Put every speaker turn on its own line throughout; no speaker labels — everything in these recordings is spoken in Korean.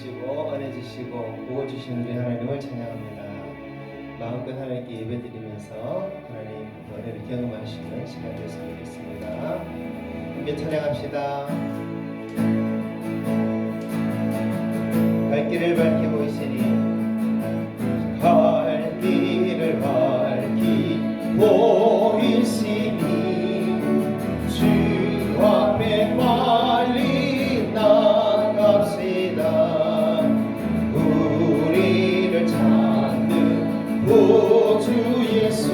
주시고 은혜 주시고 구원 주신 우리 하나님을 찬양합니다. 마음껏 하나님께 예배드리면서 하나님 은혜를 경험하시는 시간 되었으면 좋겠습니다. 함께 찬양합시다. 갈 길을 밝히고 있으니 갈 길을 밝히고 있으니 주 앞에 빨리 나갑시다. 우리를 찾는 구주 예수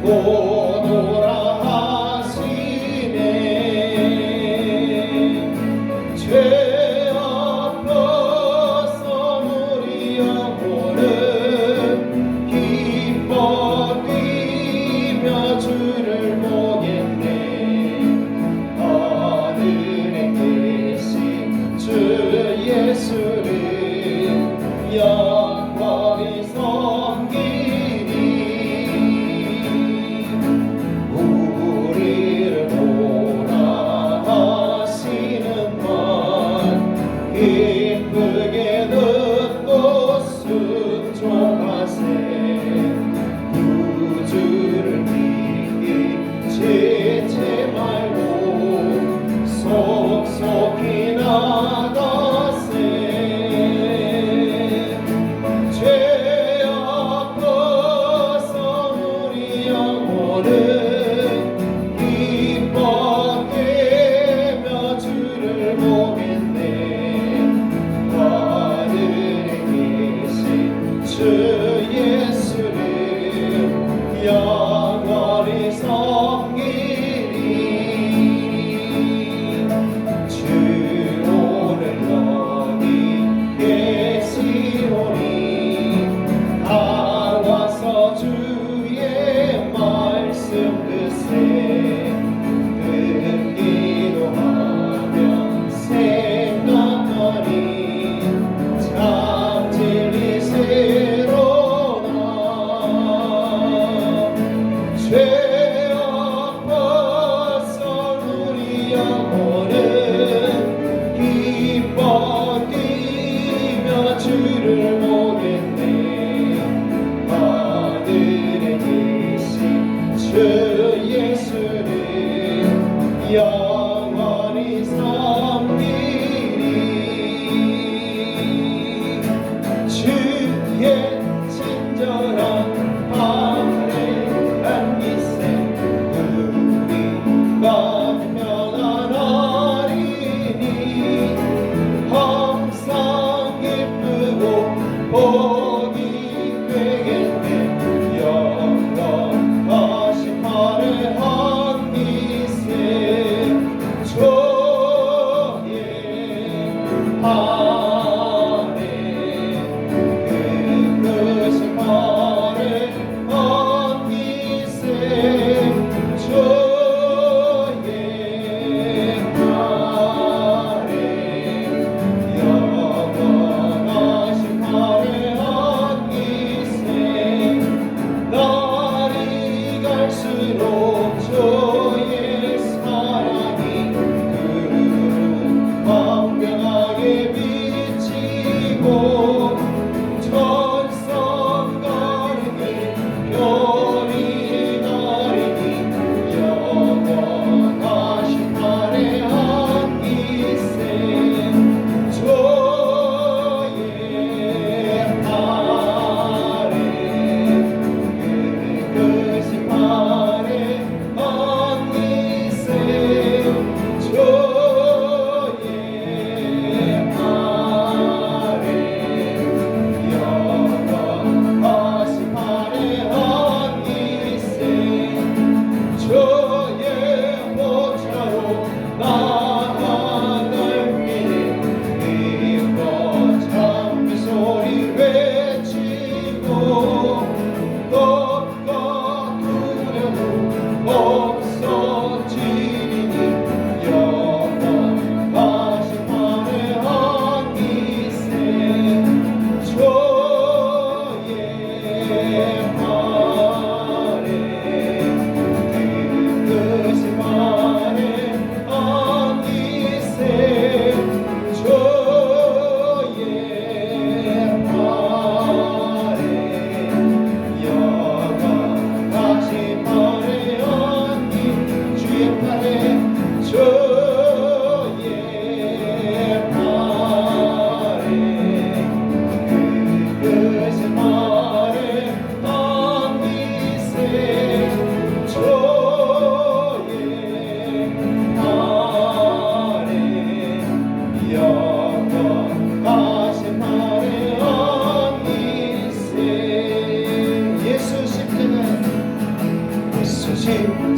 오노라 하시네. 죄 앞서서 우리 영혼은 기뻐 뛰며 주를 보겠네. 하늘에 계신 주 예수를 영원히 섬기리. 우리를 보라 하시는 말 기쁘게 듣고 순종하세. 구주를 믿지 말고 속속히 나가세. 죄 앞서서 우리 영혼은 기뻐 뛰며 주를 보겠네. 하늘에 계신 주 예수를 영원히 섬기리. 주 오늘 어디 계시오니 나와서 주의 말씀 듣세. 듣기도 하며 생각하니 참 진리 새로나. 죄 앞서서 우리 영혼은 기뻐 뛰며 주를 보겠네. 하늘에 계신 주 예수를 영원히 섬기리. 주의 친절한 발에 안기세. 우리가 평안하리니 항상 기쁘고 복이 되겠네. 영원하신 발에 안기세. 주의 발에 그것이 발에 안기세. 주의 발에 영원하신 발에 안기세.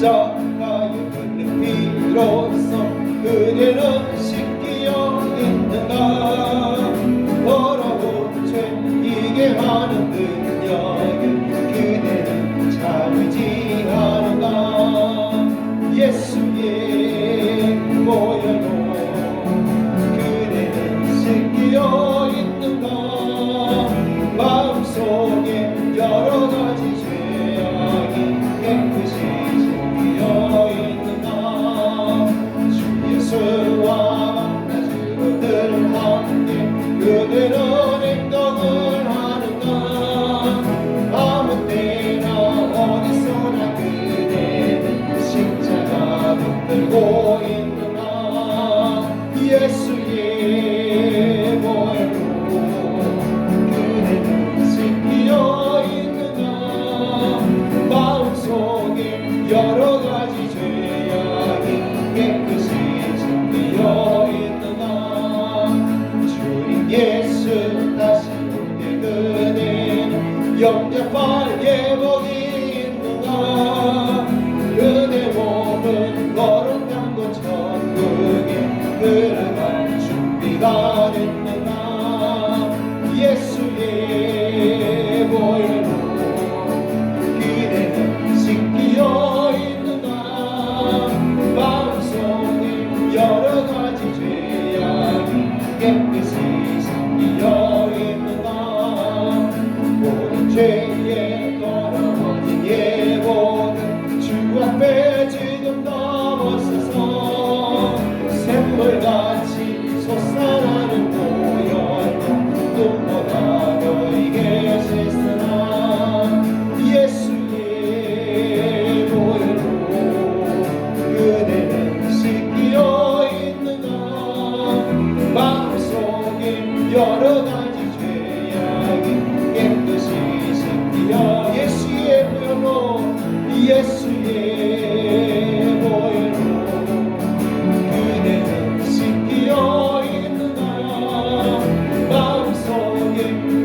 십자가의 흘린 피로써 그대는 씻기어 있는가. 더러운 죄 이게 하는 능력을 그대는 잘 의지하는가. 예수의 보혈로 그대는 씻기어 있는가. 마음속에 여러 가지 죄악이 깨끗이 씻기어 있는가. 주 예수와 만나주고 늘 함께 그대는 행동을 하는가. 아무 때나 어디서나 그대는 십자가 붙들고 있는가. 예수의 보혈로 그대는 씻기어 있는가. 마음속에 여러 가지 죄악이 깨끗이 씻기어 있는가. 주님 예수 다시 오게 그대는 영접할 예복이 있는가. 그대 몸은 거룩한 곳 천국에 들어갈 준비가 됐는가. 예수의 보혈로 그대는 씻기어 있는가. 마음속에 여러 가지 죄악이 깨끗이 씻기어 있는가. 모든 죄에 더러워진 예복은 주 앞에 지금 넘어서서 샘물같이 솟아나는 보혈로 눈보다 너에게 씻으나. 예수의 보혈로 그대는 씻기어 있는가. 마음속에 여러 가지 죄악이 깨끗이 씻기어. 예수의 보혈로 예수의 보혈로 그대는 씻기어 있는가. 마음속에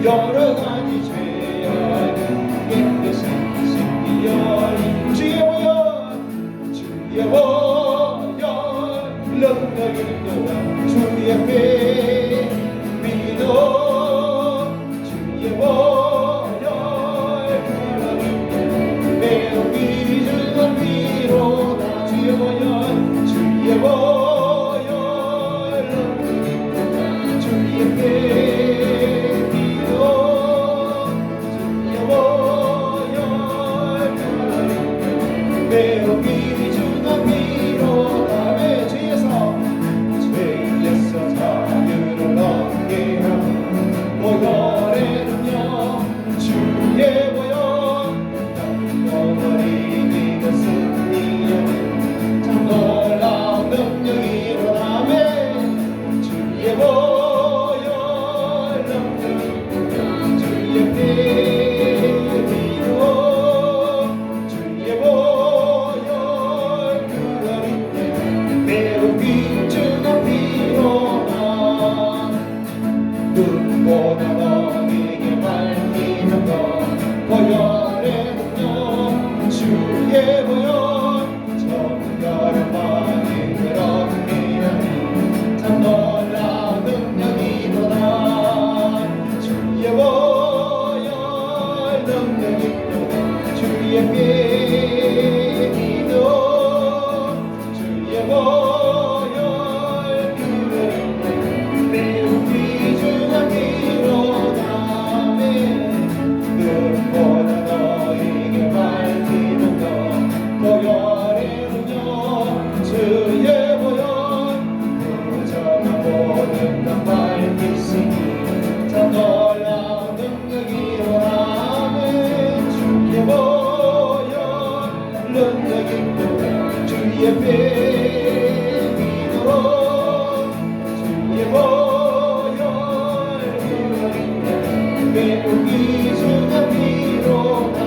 여러 가지 죄악이 깨끗이 씻기어. 주의 보혈 주의 보혈 능력이 또한 주의 배 믿어. 주의 보혈 매우 귀중한 피로다. 주의 보혈 주의 보혈 주의 배 믿어. 주의 보혈 매우 귀중한 피로다. 왜 죄에서 자유를 얻게 하고 보혈의 능력 주의 보혈 덩어리 이것은 이여는 참 놀라운 능력이 일어나매. 주의 보혈 능력 주의 피 믿어. 주의 보혈 그거리 매우 귀중한 피로다. 눈보다 너에게 밝히는 것 보혈의 능력 주의 보혈 정결한 마음이 들어오리라니 참 놀라운 능력이로다. 주의 보혈 능력이 또한 주의 피 믿어. 주의 보혈 매우 귀중한 피로다. 눈보다 너에게 밝히는 것 보혈의 능력 주의 보혈 부정한 모든 것 밝히시니 참 놀라운 능력이로다. 주의 보혈 능력이 또한 주의 배 믿어. 주의 보혈 매우 귀중한 피로다.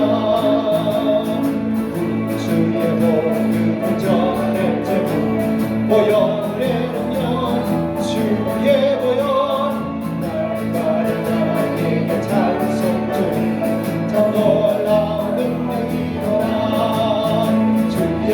주의 복음을 전해 제목 보혈의 능력 주의 보혈 날마다 나에게 찬송 주님 참 놀라운 능력이로다. 주의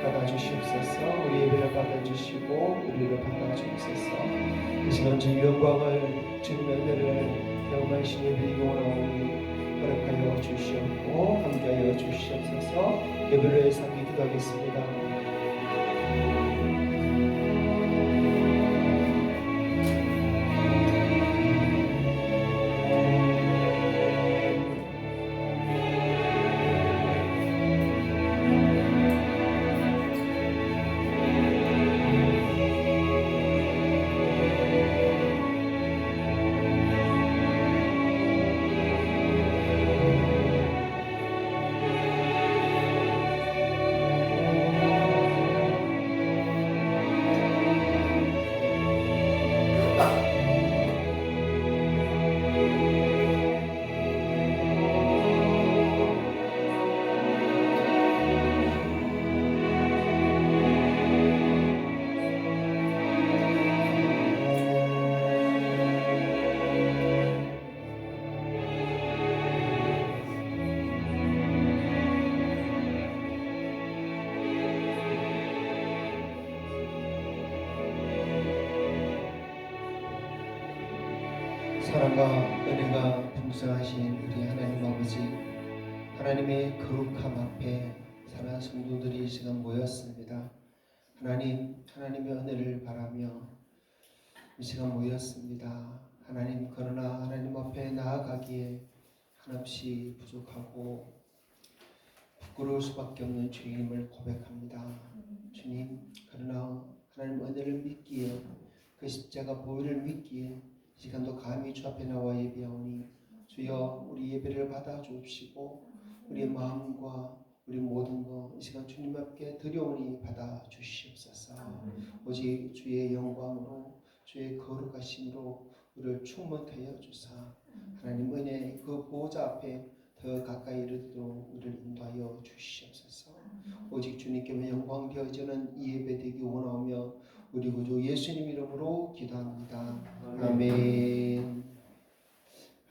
받아주시옵소서. 우리 예배를 받아주시고 우리를 받아주옵소서. 이 시간 주님 영광을 주님 은혜를 경험하신 예배 원하오니 허락하여 주시옵고 함께하여 주시옵소서. 예배를 위해서 함께 기도하겠습니다. 사랑과 은혜가 풍성하신 우리 하나님 아버지, 하나님의 거룩함 앞에 사랑하는 성도들이 이 시간 모였습니다. 하나님의 은혜를 바라며 이 시간 모였습니다. 하나님, 그러나 하나님 앞에 나아가기에 한없이 부족하고 부끄러울 수밖에 없는 주님을 고백합니다. 주님, 그러나 하나님 은혜를 믿기에, 그 십자가 보혈을 믿기에 이 시간도 감히 주 앞에 나와 예배하오니 주여 우리 예배를 받아 주옵시고 우리의 마음과 우리 모든 것 이 시간 주님 앞에 드려오니 받아 주시옵소서. 오직 주의 영광으로 주의 거룩하심으로 우리를 충만하여 주사 하나님 은혜의 그 보호자 앞에 더 가까이 이르도록 우리를 인도하여 주시옵소서. 오직 주님께만 영광 되어지는 이 예배 되기 원하며 우리 구주 예수님 이름으로 기도합니다. 아멘.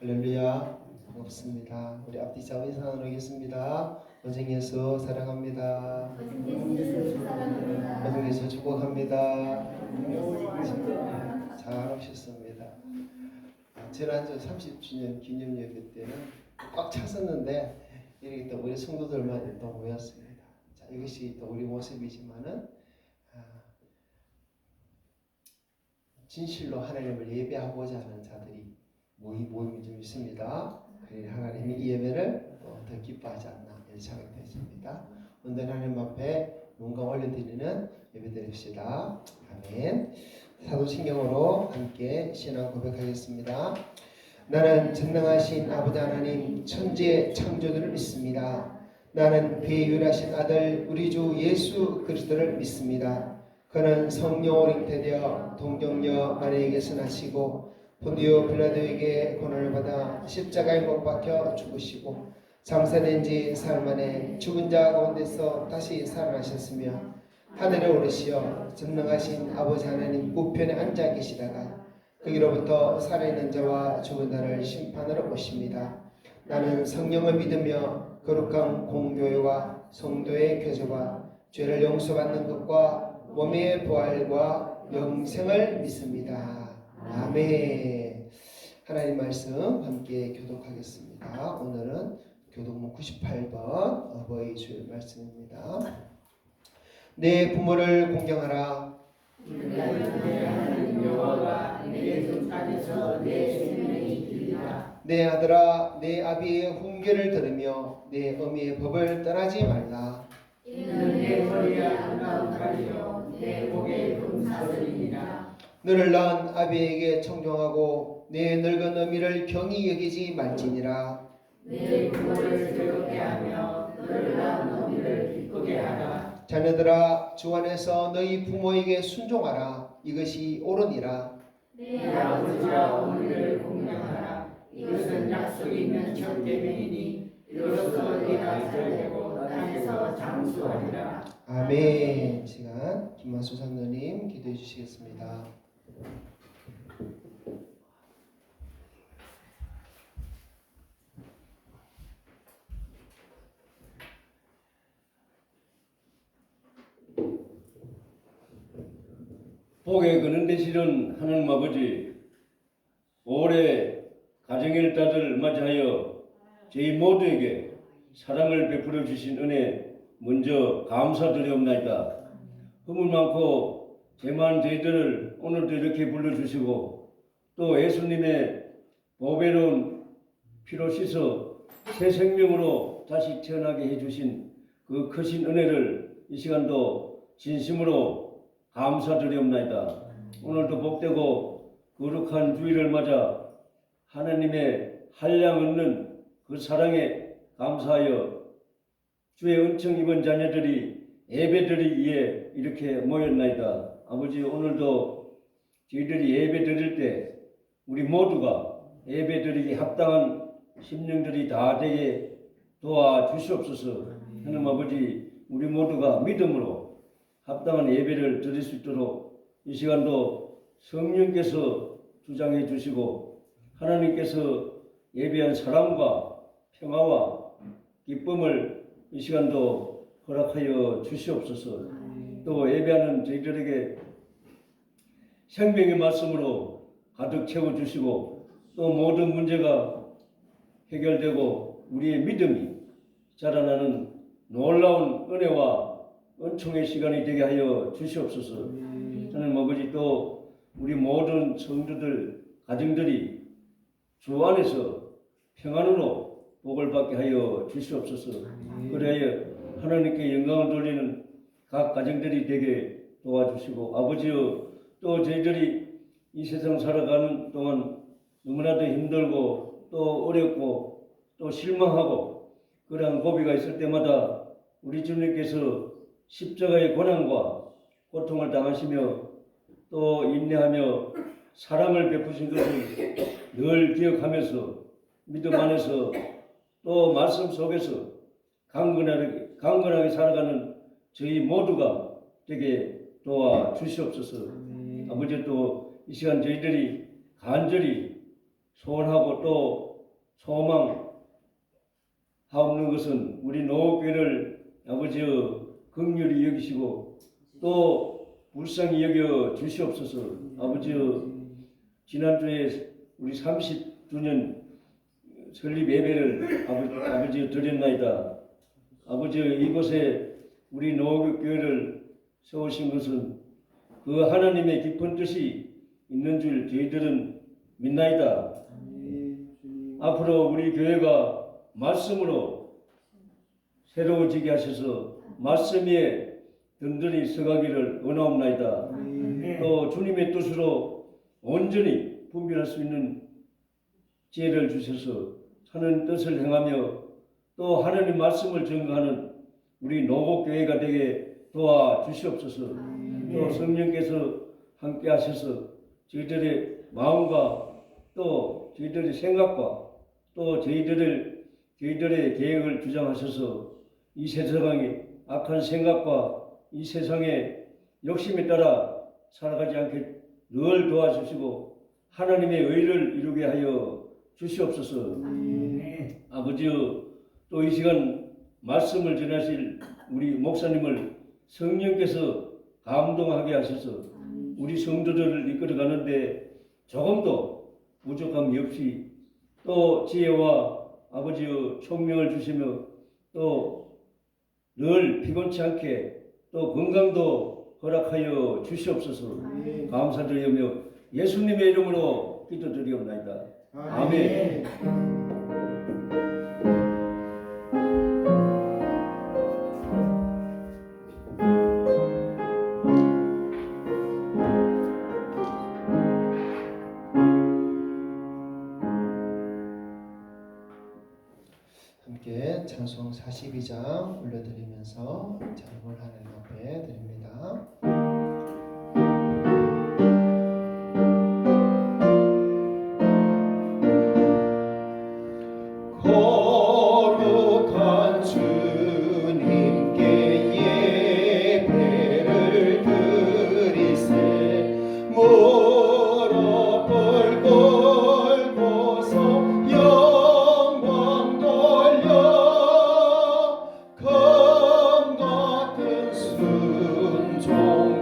할렐루야. 반갑습니다. 우리 앞뒤 좌우 인사하도록 하겠습니다. 원생 예수 사랑합니다. 원생 예수 축복합니다. 잘 오셨습니다. 지난주 30주년 기념 예배 때는 꽉 찼었는데 이렇게 또 우리 성도들만 또 모였습니다. 자, 이것이 또 우리 모습이지만은 진실로 하나님을 예배하고자 하는 자들이 모임이 좀 있습니다. 그러니 하나님이 이 예배를 더 기뻐하지 않나 이렇게 생각되십니다. 오늘 하나님 앞에 영광 올려드리는 예배 드립시다. 아멘. 사도신경으로 함께 신앙 고백하겠습니다. 나는 전능하신 아버지 하나님 천지의 창조주를 믿습니다. 나는 비유일하신 아들 우리 주 예수 그리스도를 믿습니다. 그는 성령으로 잉태되어 동정녀 마리아에게서 나시고 본디오 빌라도에게 고난을 받아 십자가에 못 박혀 죽으시고 장사된 지 사흘 만에 죽은 자 가운데서 다시 살아나셨으며 하늘에 오르시어 전능하신 아버지 하나님 우편에 앉아 계시다가 거기로부터 살아있는 자와 죽은 자를 심판하러 오십니다. 나는 성령을 믿으며 거룩한 공교회와 성도의 교제와 죄를 용서받는 것과 몸의 부활과 영생을 믿습니다. 아멘. 하나님 말씀 함께 교독하겠습니다. 오늘은 교독문 98번 어버이 주일 말씀입니다. 내 부모를 공경하라. 내 아들아 내 아비의 훈계를 들으며 내 어미의 법을 떠나지 말라.
이는 내 머리에 아름다운 칼이요 내 목에 금사슬이니라.
너를 낳은 아비에게 청종하고 내 늙은 어미를 경히 여기지 말지니라.
내 부모를 즐겁게 하며 너를 낳은 어미를 기쁘게 하라.
자녀들아 주 안에서 너희 부모에게 순종하라. 이것이 옳으니라.
내 아버지와 어머니를 공경하라. 이것은 약속이 있는 첫 계명이니 이로써 네가 잘되고 땅에서 장수하리라.
아멘. 시간 김만수 장로님 기도해 주시겠습니다.
복에 그는 되시는 하나님 아버지, 올해 가정일자들 맞이하여 저희 모두에게 사랑을 베풀어 주신 은혜 먼저 감사드리옵나이다. 허물 많고 죄 많은 저희들을 오늘도 이렇게 불러주시고 또 예수님의 보배로운 피로 씻어 새 생명으로 다시 태어나게 해주신 그 크신 은혜를 이 시간도 진심으로 감사드리옵나이다. 오늘도 복되고 거룩한 주일을 맞아 하나님의 한량 없는 그 사랑에 감사하여 주의 은총 입은 자녀들이 예배드리기에 이렇게 모였나이다. 아버지 오늘도 저희들이 예배드릴 때 우리 모두가 예배드리기 합당한 심령들이 다 되게 도와주시옵소서. 하나님 아버지 우리 모두가 믿음으로 합당한 예배를 드릴 수 있도록 이 시간도 성령께서 주장해 주시고 하나님께서 예배한 사랑과 평화와 기쁨을 이 시간도 허락하여 주시옵소서. 또 예배하는 저희들에게 생명의 말씀으로 가득 채워주시고 또 모든 문제가 해결되고 우리의 믿음이 자라나는 놀라운 은혜와 은총의 시간이 되게 하여 주시옵소서. 하나님 아버지 또 우리 모든 성도들 가정들이 주 안에서 평안으로 복을 받게 하여 주시옵소서. 그래야 하나님께 영광을 돌리는 각 가정들이 되게 도와주시고 아버지여 또 저희들이 이 세상 살아가는 동안 너무나도 힘들고 또 어렵고 또 실망하고 그러한 고비가 있을 때마다 우리 주님께서 십자가의 고난과 고통을 당하시며 또 인내하며 사랑을 베푸신 것을 늘 기억하면서 믿음 안에서 또 말씀 속에서 강건하게 살아가는 저희 모두가 되게 도와주시옵소서. 아버지 또 이 시간 저희들이 간절히 소원하고 또 소망하옵는 것은 우리 노교회를 아버지여 긍휼히 여기시고 또 불쌍히 여겨 주시옵소서. 아버지여 지난주에 우리 30주년 설립 예배를 아버지여 드렸나이다. 아버지여 이곳에 우리 노교회를 세우신 것은 그 하나님의 깊은 뜻이 있는 줄 저희들은 믿나이다. 앞으로 우리 교회가 말씀으로 새로워지게 하셔서 말씀 위에 든든히 서가기를 원하옵나이다. 또 주님의 뜻으로 온전히 분별할 수 있는 지혜를 주셔서 하는 뜻을 행하며 또 하나님 말씀을 증거하는 우리 노곡교회가 되게 도와주시옵소서. 또 성령께서 함께 하셔서 저희들의 마음과 또 저희들의 생각과 또 저희들의 계획을 주장하셔서 이 세상의 악한 생각과 이 세상의 욕심에 따라 살아가지 않게 늘 도와주시고 하나님의 의를 이루게 하여 주시옵소서. 아버지여 또 이 시간 말씀을 전하실 우리 목사님을 성령께서 감동하게 하셔서 우리 성도들을 이끌어가는데 조금도 부족함이 없이 또 지혜와 아버지의 총명을 주시며 또 늘 피곤치 않게 또 건강도 허락하여 주시옵소서. 감사드리며 예수님의 이름으로 기도드리옵나이다. 아멘.
함께 찬송 42장 올려드리면서 찬송을 하나님 앞에 드립니다. 거룩한 주님께 예배를 드리세 무릎을 꿇고서 영광 돌려 검 같은 순종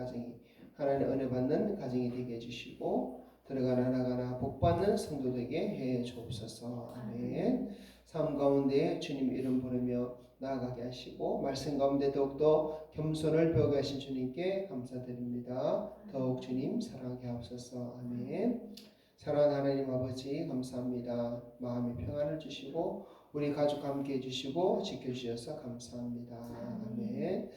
가정이 하나님의 은혜 받는 가정이 되게 해주시고 들어가나 나가나 복 받는 성도 되게 해 주옵소서. 아멘. 삶 가운데 주님 이름 부르며 나아가게 하시고 말씀 가운데 더욱더 겸손을 배우게 하신 주님께 감사드립니다. 더욱 주님 사랑하게 하옵소서. 아멘. 사랑하는 하나님 아버지 감사합니다. 마음의 평안을 주시고 우리 가족 함께 해주시고 지켜주셔서 감사합니다. 아멘.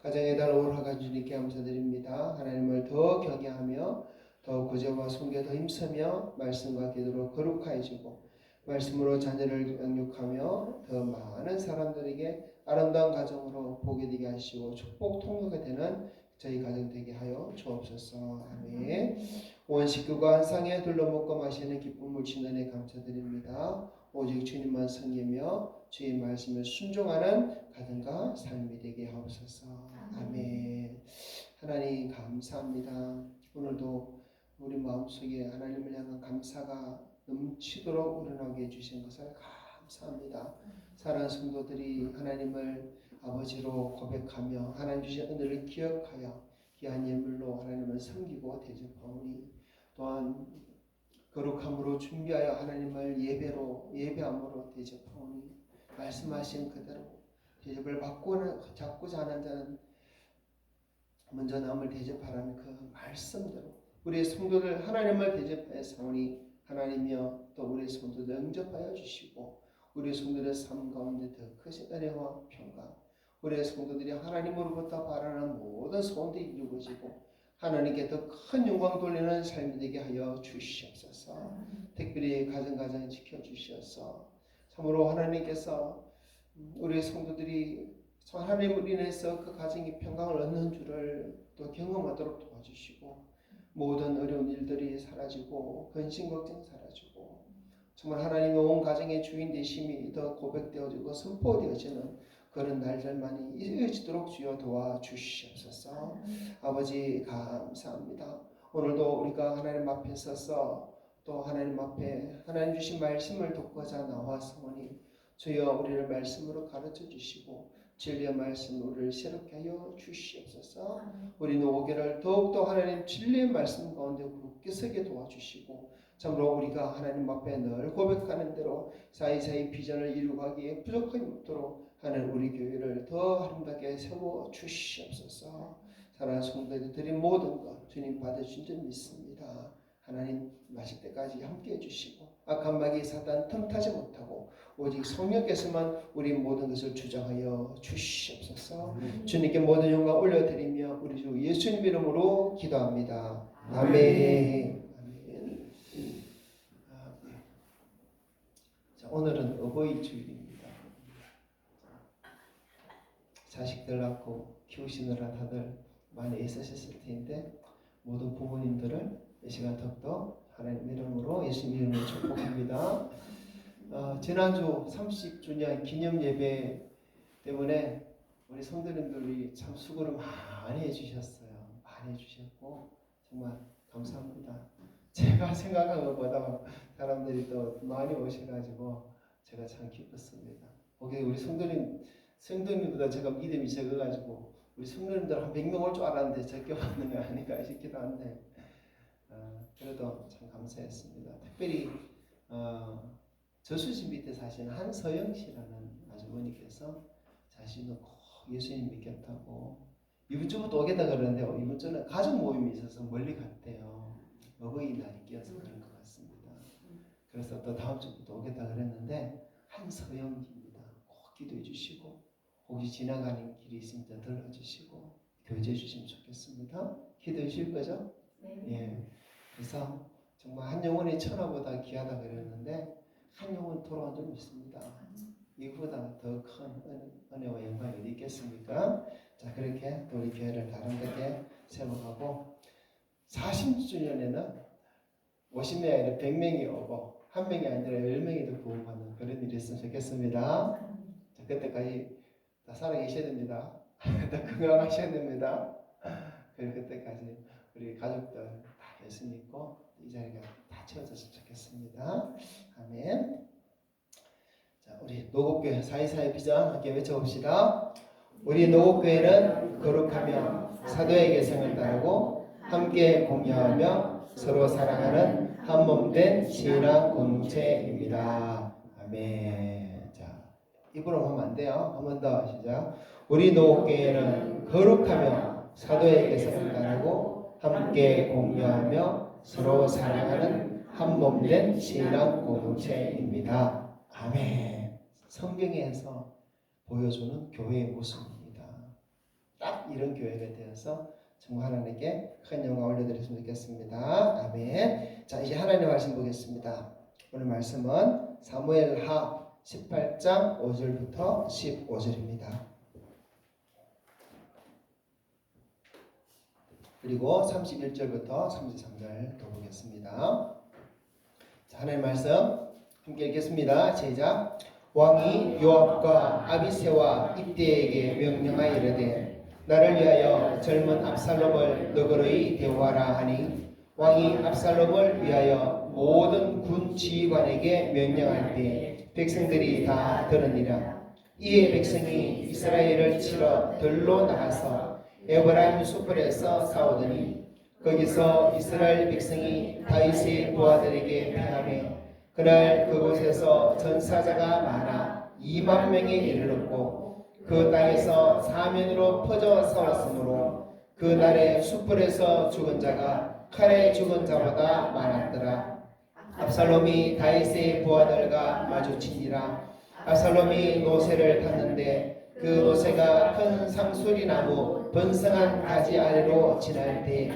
가정의 달 오르가 주님께 감사드립니다. 하나님을 더 경외하며 더 구제와 손에 더 힘쓰며 말씀과 기도로 거룩하여지고 말씀으로 자녀를 양육하며 더 많은 사람들에게 아름다운 가정으로 보게 되게 하시고 축복 통로가 되는 저희 가정 되게 하여 주옵소서. 아멘. 온 식구가 한 상에 둘러 먹고 마시는 기쁨을 주는 애 감사드립니다. 오직 주님만 섬기며 주의 말씀을 순종하는 가정과 삶이 되게 하옵소서. 아멘. 하나님 감사합니다. 오늘도 우리 마음속에 하나님을 향한 감사가 넘치도록 우러나게 해주신 것을 감사합니다. 사랑하는 성도들이 하나님을 아버지로 고백하며 하나님 주신 은혜를 기억하여 귀한 예물로 하나님을 섬기고 대접하오니 또한 거룩함으로 준비하여 하나님을 예배함으로 대접하오니 말씀하신 그대로 대접을 받고자 하는 자는 먼저 남을 대접하라는 그 말씀대로 우리의 성도들 하나님을 대접하여 사오니 하나님이여 또 우리의 성도들 응접하여 주시고 우리의 성도들의 삶 가운데 더 크신 은혜와 평강 우리의 성도들이 하나님으로부터 바라는 모든 소원들이 이루어지고 하나님께 더 큰 영광 돌리는 삶이 되게 하여 주시옵소서. 특별히 가정 지켜주셔서 참으로 하나님께서 우리의 성도들이 하나님을 인해서 그 가정이 평강을 얻는 줄을 또 경험하도록 도와주시고 모든 어려운 일들이 사라지고 근심 걱정 사라지고 정말 하나님의 온 가정의 주인 되심이 더 고백되어지고 선포되어지는 그런 날들만이 이어지도록 주여 도와주시옵소서. 아버지 감사합니다. 오늘도 우리가 하나님 앞에 서서 또 하나님 앞에 하나님 주신 말씀을 듣고자 나와서오니 주여 우리를 말씀으로 가르쳐 주시고 진리의 말씀 우리를 새롭게 하여 주시옵소서. 우리 노고개를 더욱더 하나님 진리의 말씀 가운데 굳게 서게 도와주시고 참으로 우리가 하나님 앞에 늘 고백하는 대로 사이사이 비전을 이루가기에 부족함이 없도록 하나님 우리 교회를 더 아름답게 세워 주시옵소서. 사랑하는 성도들 드린 모든 것 주님 받으신 줄 믿습니다. 하나님 마실 때까지 함께 해주시고 악한 마귀 사단 틈타지 못하고 오직 성령께서만 우리 모든 것을 주장하여 주시옵소서. 주님께 모든 영광 올려드리며 우리 주 예수님 이름으로 기도합니다. 아멘. 아멘. 자, 오늘은 어버이 주일입니다. 자식들 낳고 키우시느라 다들 많이 애쓰셨을 텐데 모든 부모님들을 이 시간 더욱더 하나님 이름으로 예수님 이름으로 축복합니다. 지난주 30주년 기념 예배 때문에 우리 성도님들이 참 수고를 많이 해주셨어요. 많이 해주셨고 정말 감사합니다. 제가 생각한 것보다 사람들이 또 많이 오셔가지고 제가 참 기뻤습니다. 거기 우리 성도님보다 제가 믿음이 적어가지고 우리 성도님들 한 100명 올 줄 알았는데 적게 왔는 거 아닌가 싶기도 한데 그래도 참 감사했습니다. 특별히 저수지 밑에 사시는 한서영 씨라는 아주머니께서 자신도 꼭 예수님 믿겠다고 이번 주부터 오겠다 그러는데 이번 주는 가족 모임이 있어서 멀리 갔대요. 어버이날이 끼어서 그런 것 같습니다. 그래서 또 다음 주부터 오겠다 그랬는데 한서영입니다. 꼭 기도해 주시고 혹시 지나가는 길이 있으면 들러주시고 교제해 주시면 좋겠습니다. 기도해 주실 거죠?
네.
예. 그래서 정말 한 영혼이 천하보다 귀하다 그랬는데 한 영혼 돌아온 줄 믿습니다. 이보다 더 큰 은혜와 영광이 어디 있겠습니까? 자, 그렇게 또 우리 교회를 아름답게 세워가고 40주년에는 50명이 아니라 100명이 오고 한 명이 아니라 10명이 더 구원받는 그런 일이 있으면 좋겠습니다. 자, 그때까지 다 살아계셔야 됩니다. 다 건강하셔야 됩니다. 그리고 그때까지 우리 가족들 다 예수 믿고 이 자리가 다 채워졌으면 좋겠습니다. 아멘. 자, 우리 노곡교회 사이사이 비전 함께 외쳐봅시다. 우리 노곡교회는 거룩하며 사도의 개성을 따르고 함께 공유하며 서로 사랑하는 한 몸 된 신앙 공동체입니다. 아멘. 자, 입으로 하면 안 돼요. 한 번 더 시작. 우리 노교회는 거룩하며 사도의 개성을 따르고 함께 공유하며 서로 사랑하는 한 몸 된 신앙 공동체입니다. 아멘. 성경에서 보여주는 교회의 모습입니다. 딱 이런 교회가 되어서 정말 하나님께 큰 영광 올려드렸으면 좋겠습니다. 아멘. 자, 이제 하나님의 말씀 보겠습니다. 오늘 말씀은 사무엘하 18장 5절부터 15절입니다. 그리고 31절부터 33절 더 보겠습니다. 자, 하나님의 말씀 함께 읽겠습니다. 시작. 왕이 요압과 아비새와 이때에게 명령하여 이르되 나를 위하여 젊은 압살롬을 너그러이 대우하라 하니 왕이 압살롬을 위하여 모든 군 지휘관에게 명령할 때 백성들이 다 들으니라. 이에 백성이 이스라엘을 치러 들로 나가서 에브라임 숲에서 싸우더니 거기서 이스라엘 백성이 다윗의 부하들에게 패하매 그날 그곳에서 전사자가 많아 2만 명에 이르렀고 그 땅에서 사면으로 퍼져 싸웠으므로 그날에 숯불에서 죽은 자가 칼에 죽은 자보다 많았더라. 압살롬이 다윗의 부하들과 마주치니라. 압살롬이 노새를 탔는데 그 노새가 큰 상수리나무 번성한 가지 아래로 지날 때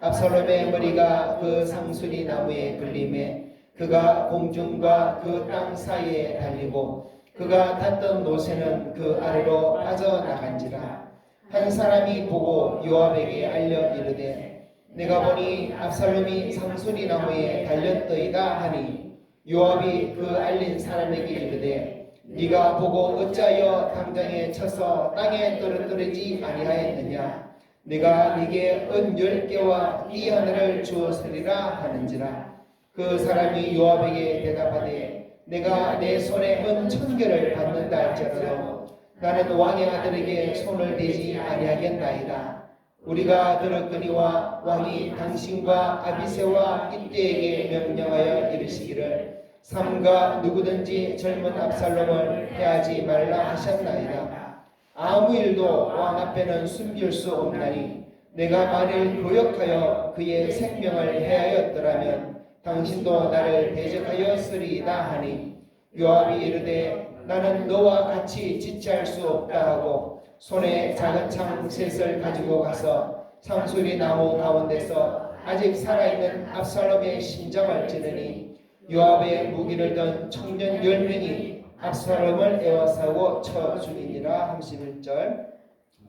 압살롬의 머리가 그 상수리나무에 걸림에 그가 공중과 그 땅 사이에 달리고 그가 탔던 노새는 그 아래로 빠져나간지라. 한 사람이 보고 요압에게 알려 이르되 내가 보니 압살롬이 상수리 나무에 달렸더이다 하니 요압이 그 알린 사람에게 이르되 네가 보고 어찌하여 당장에 쳐서 땅에 떨어뜨리지 아니하였느냐. 내가 네게 은 10개와 띠 하나를 주었으리라 하는지라. 그 사람이 요압에게 대답하되 내가 내 손에 은 1000개를 받는다 할지라도 나는 왕의 아들에게 손을 대지 아니하겠나이다. 우리가 들었거니와 왕이 당신과 아비새와 이때에게 명령하여 이르시기를 삼가 누구든지 젊은 압살롬을 해하지 말라 하셨나이다. 아무 일도 왕 앞에는 숨길 수 없나니 내가 만일 도역하여 그의 생명을 해하였더라면 당신도 나를 대적하였으리이다 하니 요압이 이르되 나는 너와 같이 지체할 수 없다 하고 손에 작은 창 셋을 가지고 가서 상수리 나무 가운데서 아직 살아있는 압살롬의 심장을 찌르니 요압의 무기를 든 청년 10명이 압살롬을 에워싸고 쳐 죽이니라. 31절.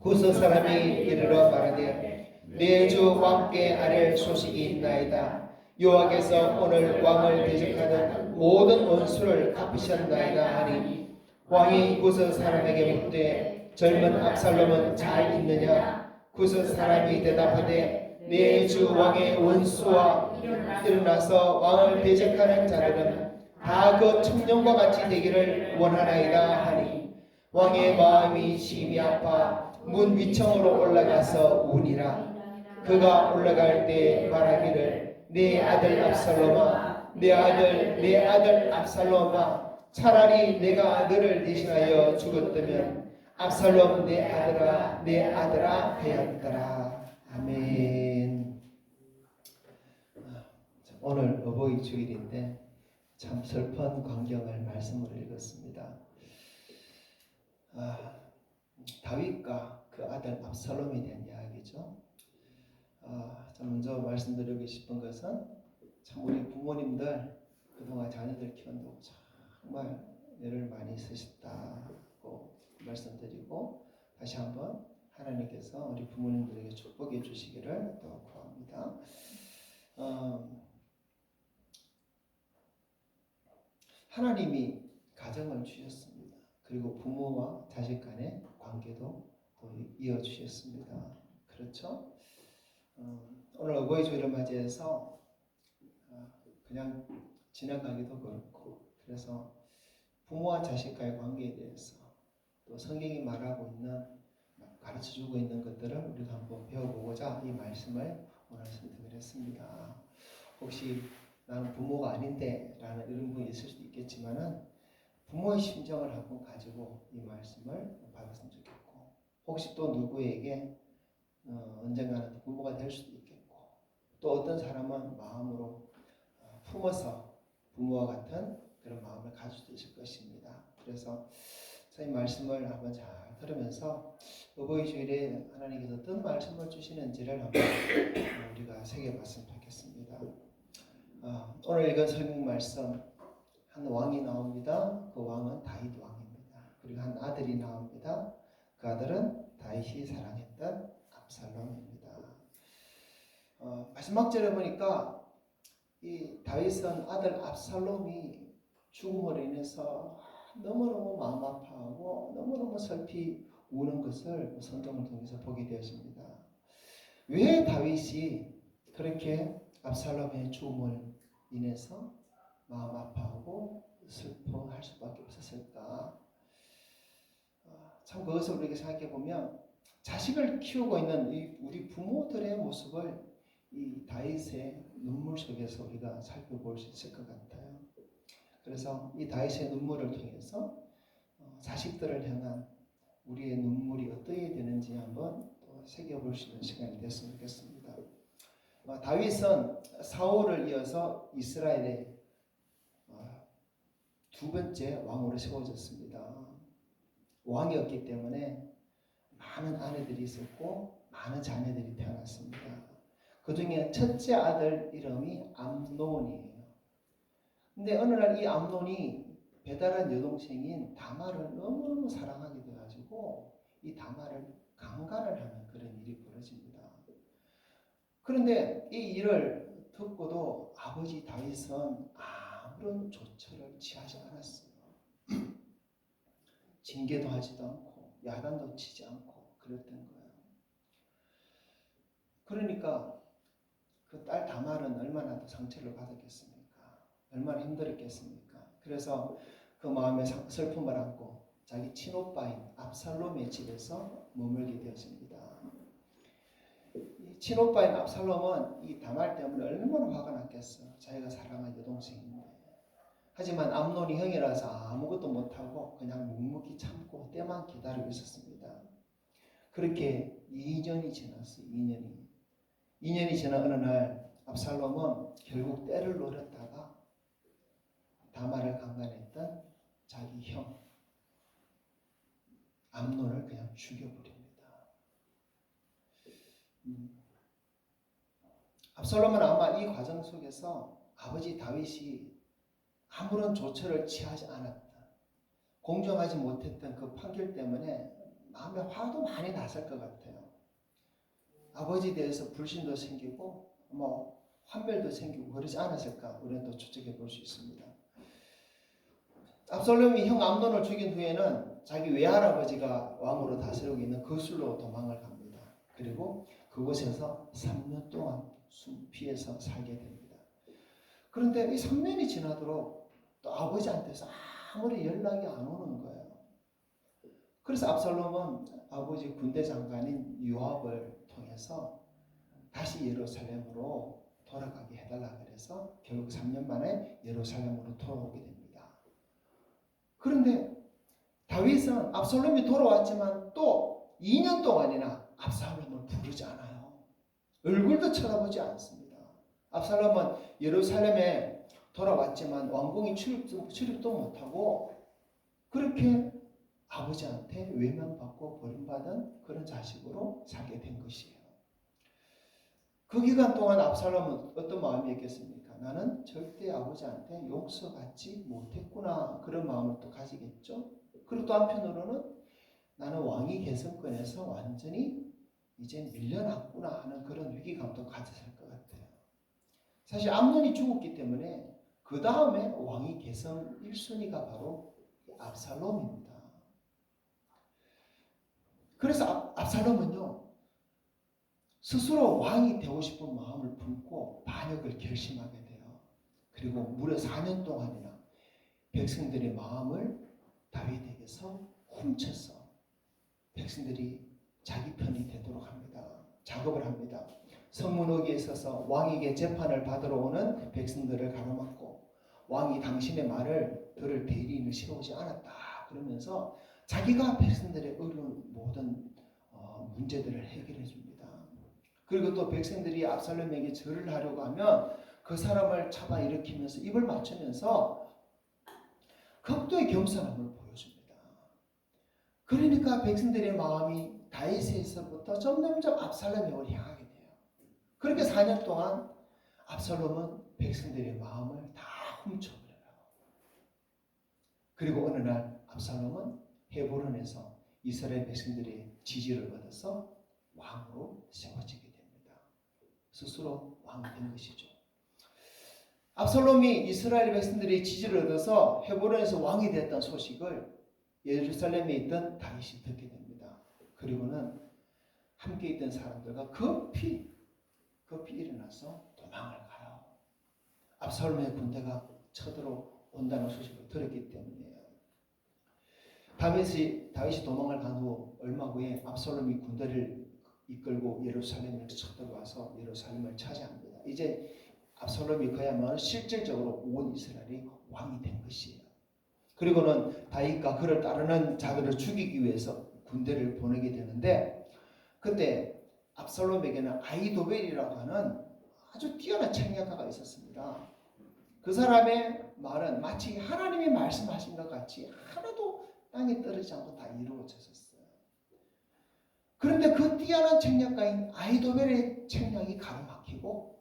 구스 사람이 이르러 말하되 내 주 왕께 아랠 소식이 있나이다. 여호와께서 오늘 왕을 대적하는 모든 원수를 갚으셨나이다 하니 왕이 구스 사람에게 묻되 젊은 압살롬은 잘 있느냐. 구스 사람이 대답하되 내 주 왕의 원수와 일어나서 왕을 대적하는 자들은 다 그 청년과 같이 되기를 원하나이다 하니 왕의 마음이 심히 아파 문 위층으로 올라가서 우니라. 그가 올라갈 때 말하기를 내 아들 압살롬아, 내 아들 압살롬아, 차라리 내가 너를 대신하여 죽었다면 압살롬 내 아들아 되었더라. 아멘. 오늘 어버이 주일인데 참 슬픈 광경을 말씀으로 읽었습니다. 다윗과 그 아들 압살롬에 대한 이야기죠. 먼저 말씀드리고 싶은 것은 참 우리 부모님들 그동안 자녀들 키운다고 정말 애를 많이 쓰셨다고 말씀드리고 다시 한번 하나님께서 우리 부모님들에게 축복해 주시기를 또 구합니다. 하나님이 가정을 주셨습니다. 그리고 부모와 자식 간의 관계도 또 이어주셨습니다. 그렇죠? 오늘 어버이 주일을 맞이해서 그냥 지나가기도 그렇고 그래서 부모와 자식과의 관계에 대해서 또 성경이 말하고 있는 가르쳐주고 있는 것들을 우리가 한번 배워보고자 이 말씀을 오늘 선택을 했습니다. 혹시 나는 부모가 아닌데 라는 이런 분이 있을 수도 있겠지만은 부모의 심정을 한번 가지고 이 말씀을 받았으면 좋겠고, 혹시 또 누구에게 언젠가는 부모가 될 수도 있겠고, 또 어떤 사람은 마음으로 품어서 부모와 같은 그런 마음을 가질 수도 있을 것입니다. 그래서 이 말씀을 한번 잘 들으면서 어버이 주일에 하나님께서 어떤 말씀을 주시는지를 한번 우리가 새겨봤으면 좋겠습니다. 오늘 읽은 설명 말씀, 한 왕이 나옵니다. 그 왕은 다윗 왕입니다. 그리고 한 아들이 나옵니다. 그 아들은 다윗이 사랑했던 압살롬입니다. 마지막 절에 보니까 이 다윗은 아들 압살롬이 죽음으로 인해서 너무너무 마음 아파하고 너무너무 슬피 우는 것을 성경을 통해서 보게 되었습니다. 왜 다윗이 그렇게 압살롬의 죽음을 인해서 마음 아파하고 슬퍼할 수밖에 없었을까? 참 그것을 우리가 생각해 보면 자식을 키우고 있는 우리 부모들의 모습을 이 다윗의 눈물 속에서 우리가 살펴볼 수 있을 것 같아요. 그래서 이 다윗의 눈물을 통해서 자식들을 향한 우리의 눈물이 어떻게 되는지 한번 또 새겨볼 수 있는 시간이 됐으면 좋겠습니다. 다윗은 사울을 이어서 이스라엘의 두 번째 왕으로 세워졌습니다. 왕이었기 때문에 많은 아내들이 있었고 많은 자녀들이 태어났습니다. 그 중에 첫째 아들 이름이 암논이에요. 근데 어느 날 이 암논이 배달한 여동생인 다말을 너무너무 사랑하게 돼가지고 이 다말을 강간을 하는 그런 일이 벌어집니다. 그런데 이 일을 듣고도 아버지 다윗은 아무런 조처를 취하지 않았어요. 징계도 하지도 않고 야단도 치지 않고 그랬던 거예요. 그러니까 그 딸 다말은 얼마나 더 상처를 받았겠습니까? 얼마나 힘들었겠습니까? 그래서 그 마음에 슬픔을 안고 자기 친오빠인 압살롬의 집에서 머물게 되었습니다. 이 친오빠인 압살롬은 이 다말 때문에 얼마나 화가 났겠어요. 자기가 사랑한 여동생인데. 하지만 암논이 형이라서 아무것도 못하고 그냥 묵묵히 참고 때만 기다리고 있었습니다. 그렇게 2년이 지났어요. 2년이 지난 어느 날 압살롬은 결국 때를 노렸다가 다말을 강간했던 자기 형 암논을 그냥 죽여버립니다. 압살롬은 아마 이 과정 속에서 아버지 다윗이 아무런 조처를 취하지 않았다, 공정하지 못했던 그 판결 때문에 마음에 화도 많이 났을 것 같아요. 아버지에 대해서 불신도 생기고 환멸도 생기고 그러지 않았을까 우리는 또 추측해 볼 수 있습니다. 압살롬이 형 암논을 죽인 후에는 자기 외할아버지가 왕으로 다스리고 있는 거슬로 도망을 갑니다. 그리고 그곳에서 3년 동안 숨 피해서 살게 됩니다. 그런데 이 3년이 지나도록 또 아버지한테서 아무리 연락이 안 오는 거예요. 그래서 압살롬은 아버지 군대 장관인 요압을 통해서 다시 예루살렘으로 돌아가게 해달라 그래서 결국 3년 만에 예루살렘으로 돌아오게 됩니다. 그런데 다윗은 압살롬이 돌아왔지만 또 2년 동안이나 압살롬을 부르지 않아요. 얼굴도 쳐다보지 않습니다. 압살롬은 예루살렘에 돌아왔지만 왕궁에 출입도 못하고 그렇게 아버지한테 외면받고 버림받은 그런 자식으로 살게 된 것이에요. 그 기간 동안 압살롬은 어떤 마음이었겠습니까? 나는 절대 아버지한테 용서받지 못했구나, 그런 마음을 또 가지겠죠. 그리고 또 한편으로는 나는 왕위 계승권에서 완전히 이제 밀려났구나 하는 그런 위기감도 가졌을 것 같아요. 사실 암논이 죽었기 때문에 그 다음에 왕위 계승 1순위가 바로 압살롬입니다. 그래서 압살롬은요 스스로 왕이 되고 싶은 마음을 품고 반역을 결심하게 돼요. 그리고 무려 4년 동안이나 백성들의 마음을 다윗에게서 훔쳐서 백성들이 자기 편이 되도록 합니다. 작업을 합니다. 성문호기에 있어서 왕에게 재판을 받으러 오는 백성들을 가로막고 왕이 당신의 말을 들을 대리인을 세우지 않았다 그러면서 자기가 백성들의 어려운 모든 문제들을 해결해 줍니다. 그리고 또 백성들이 압살롬에게 절을 하려고 하면 그 사람을 잡아 일으키면서 입을 맞추면서 극도의 겸손함을 보여줍니다. 그러니까 백성들의 마음이 다윗에서부터 점점점 압살롬을 향하게 돼요. 그렇게 4년 동안 압살롬은 백성들의 마음을 다 훔쳐버려요. 그리고 어느 날 압살롬은 헤브론에서 이스라엘 백성들의 지지를 얻어서 왕으로 세워지게 됩니다. 스스로 왕이 된 것이죠. 압살롬이 이스라엘 백성들의 지지를 얻어서 헤브론에서 왕이 되었다는 소식을 예루살렘에 있던 다윗이 듣게 됩니다. 그리고는 함께 있던 사람들과 급히 일어나서 도망을 가요. 압살롬의 군대가 쳐들어온다는 소식을 들었기 때문이에요. 다윗이 도망을 간 후 얼마 후에 압살롬이 군대를 이끌고 예루살렘을 쳐들어와서 예루살렘을 차지합니다. 이제 압살롬이 그야말로 실질적으로 온 이스라엘이 왕이 된 것이에요. 그리고는 다윗과 그를 따르는 자들을 죽이기 위해서 군대를 보내게 되는데 그때 압살롬에게는 아히도벨이라고 하는 아주 뛰어난 책략가가 있었습니다. 그 사람의 말은 마치 하나님이 말씀하신 것 같이 하나도 땅에 떨어지지 않고 다 이루어졌었어요. 그런데 그 뛰어난 책략가인 아히도벨의 책략이 가로막히고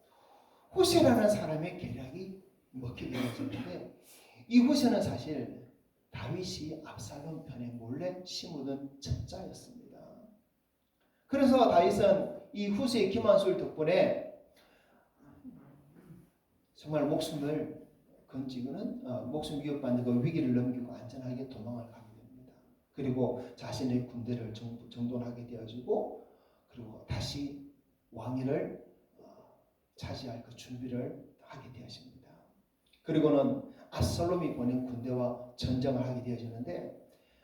후세라는 사람의 계략이 먹히게 되었는데 이 후세는 사실 다윗이 압살롬 편에 몰래 심어둔 첩자였습니다. 그래서 다윗은 이 후세의 기만술 덕분에 정말 목숨을 건지고는 목숨 위협받는 그 위기를 넘기고 안전하게 도망을 가게 됩니다. 그리고 자신의 군대를 정돈하게 되어지고 그리고 다시 왕위를 차지할 그 준비를 하게 되어집니다. 그리고는 압살롬이 보낸 군대와 전쟁을 하게 되어지는데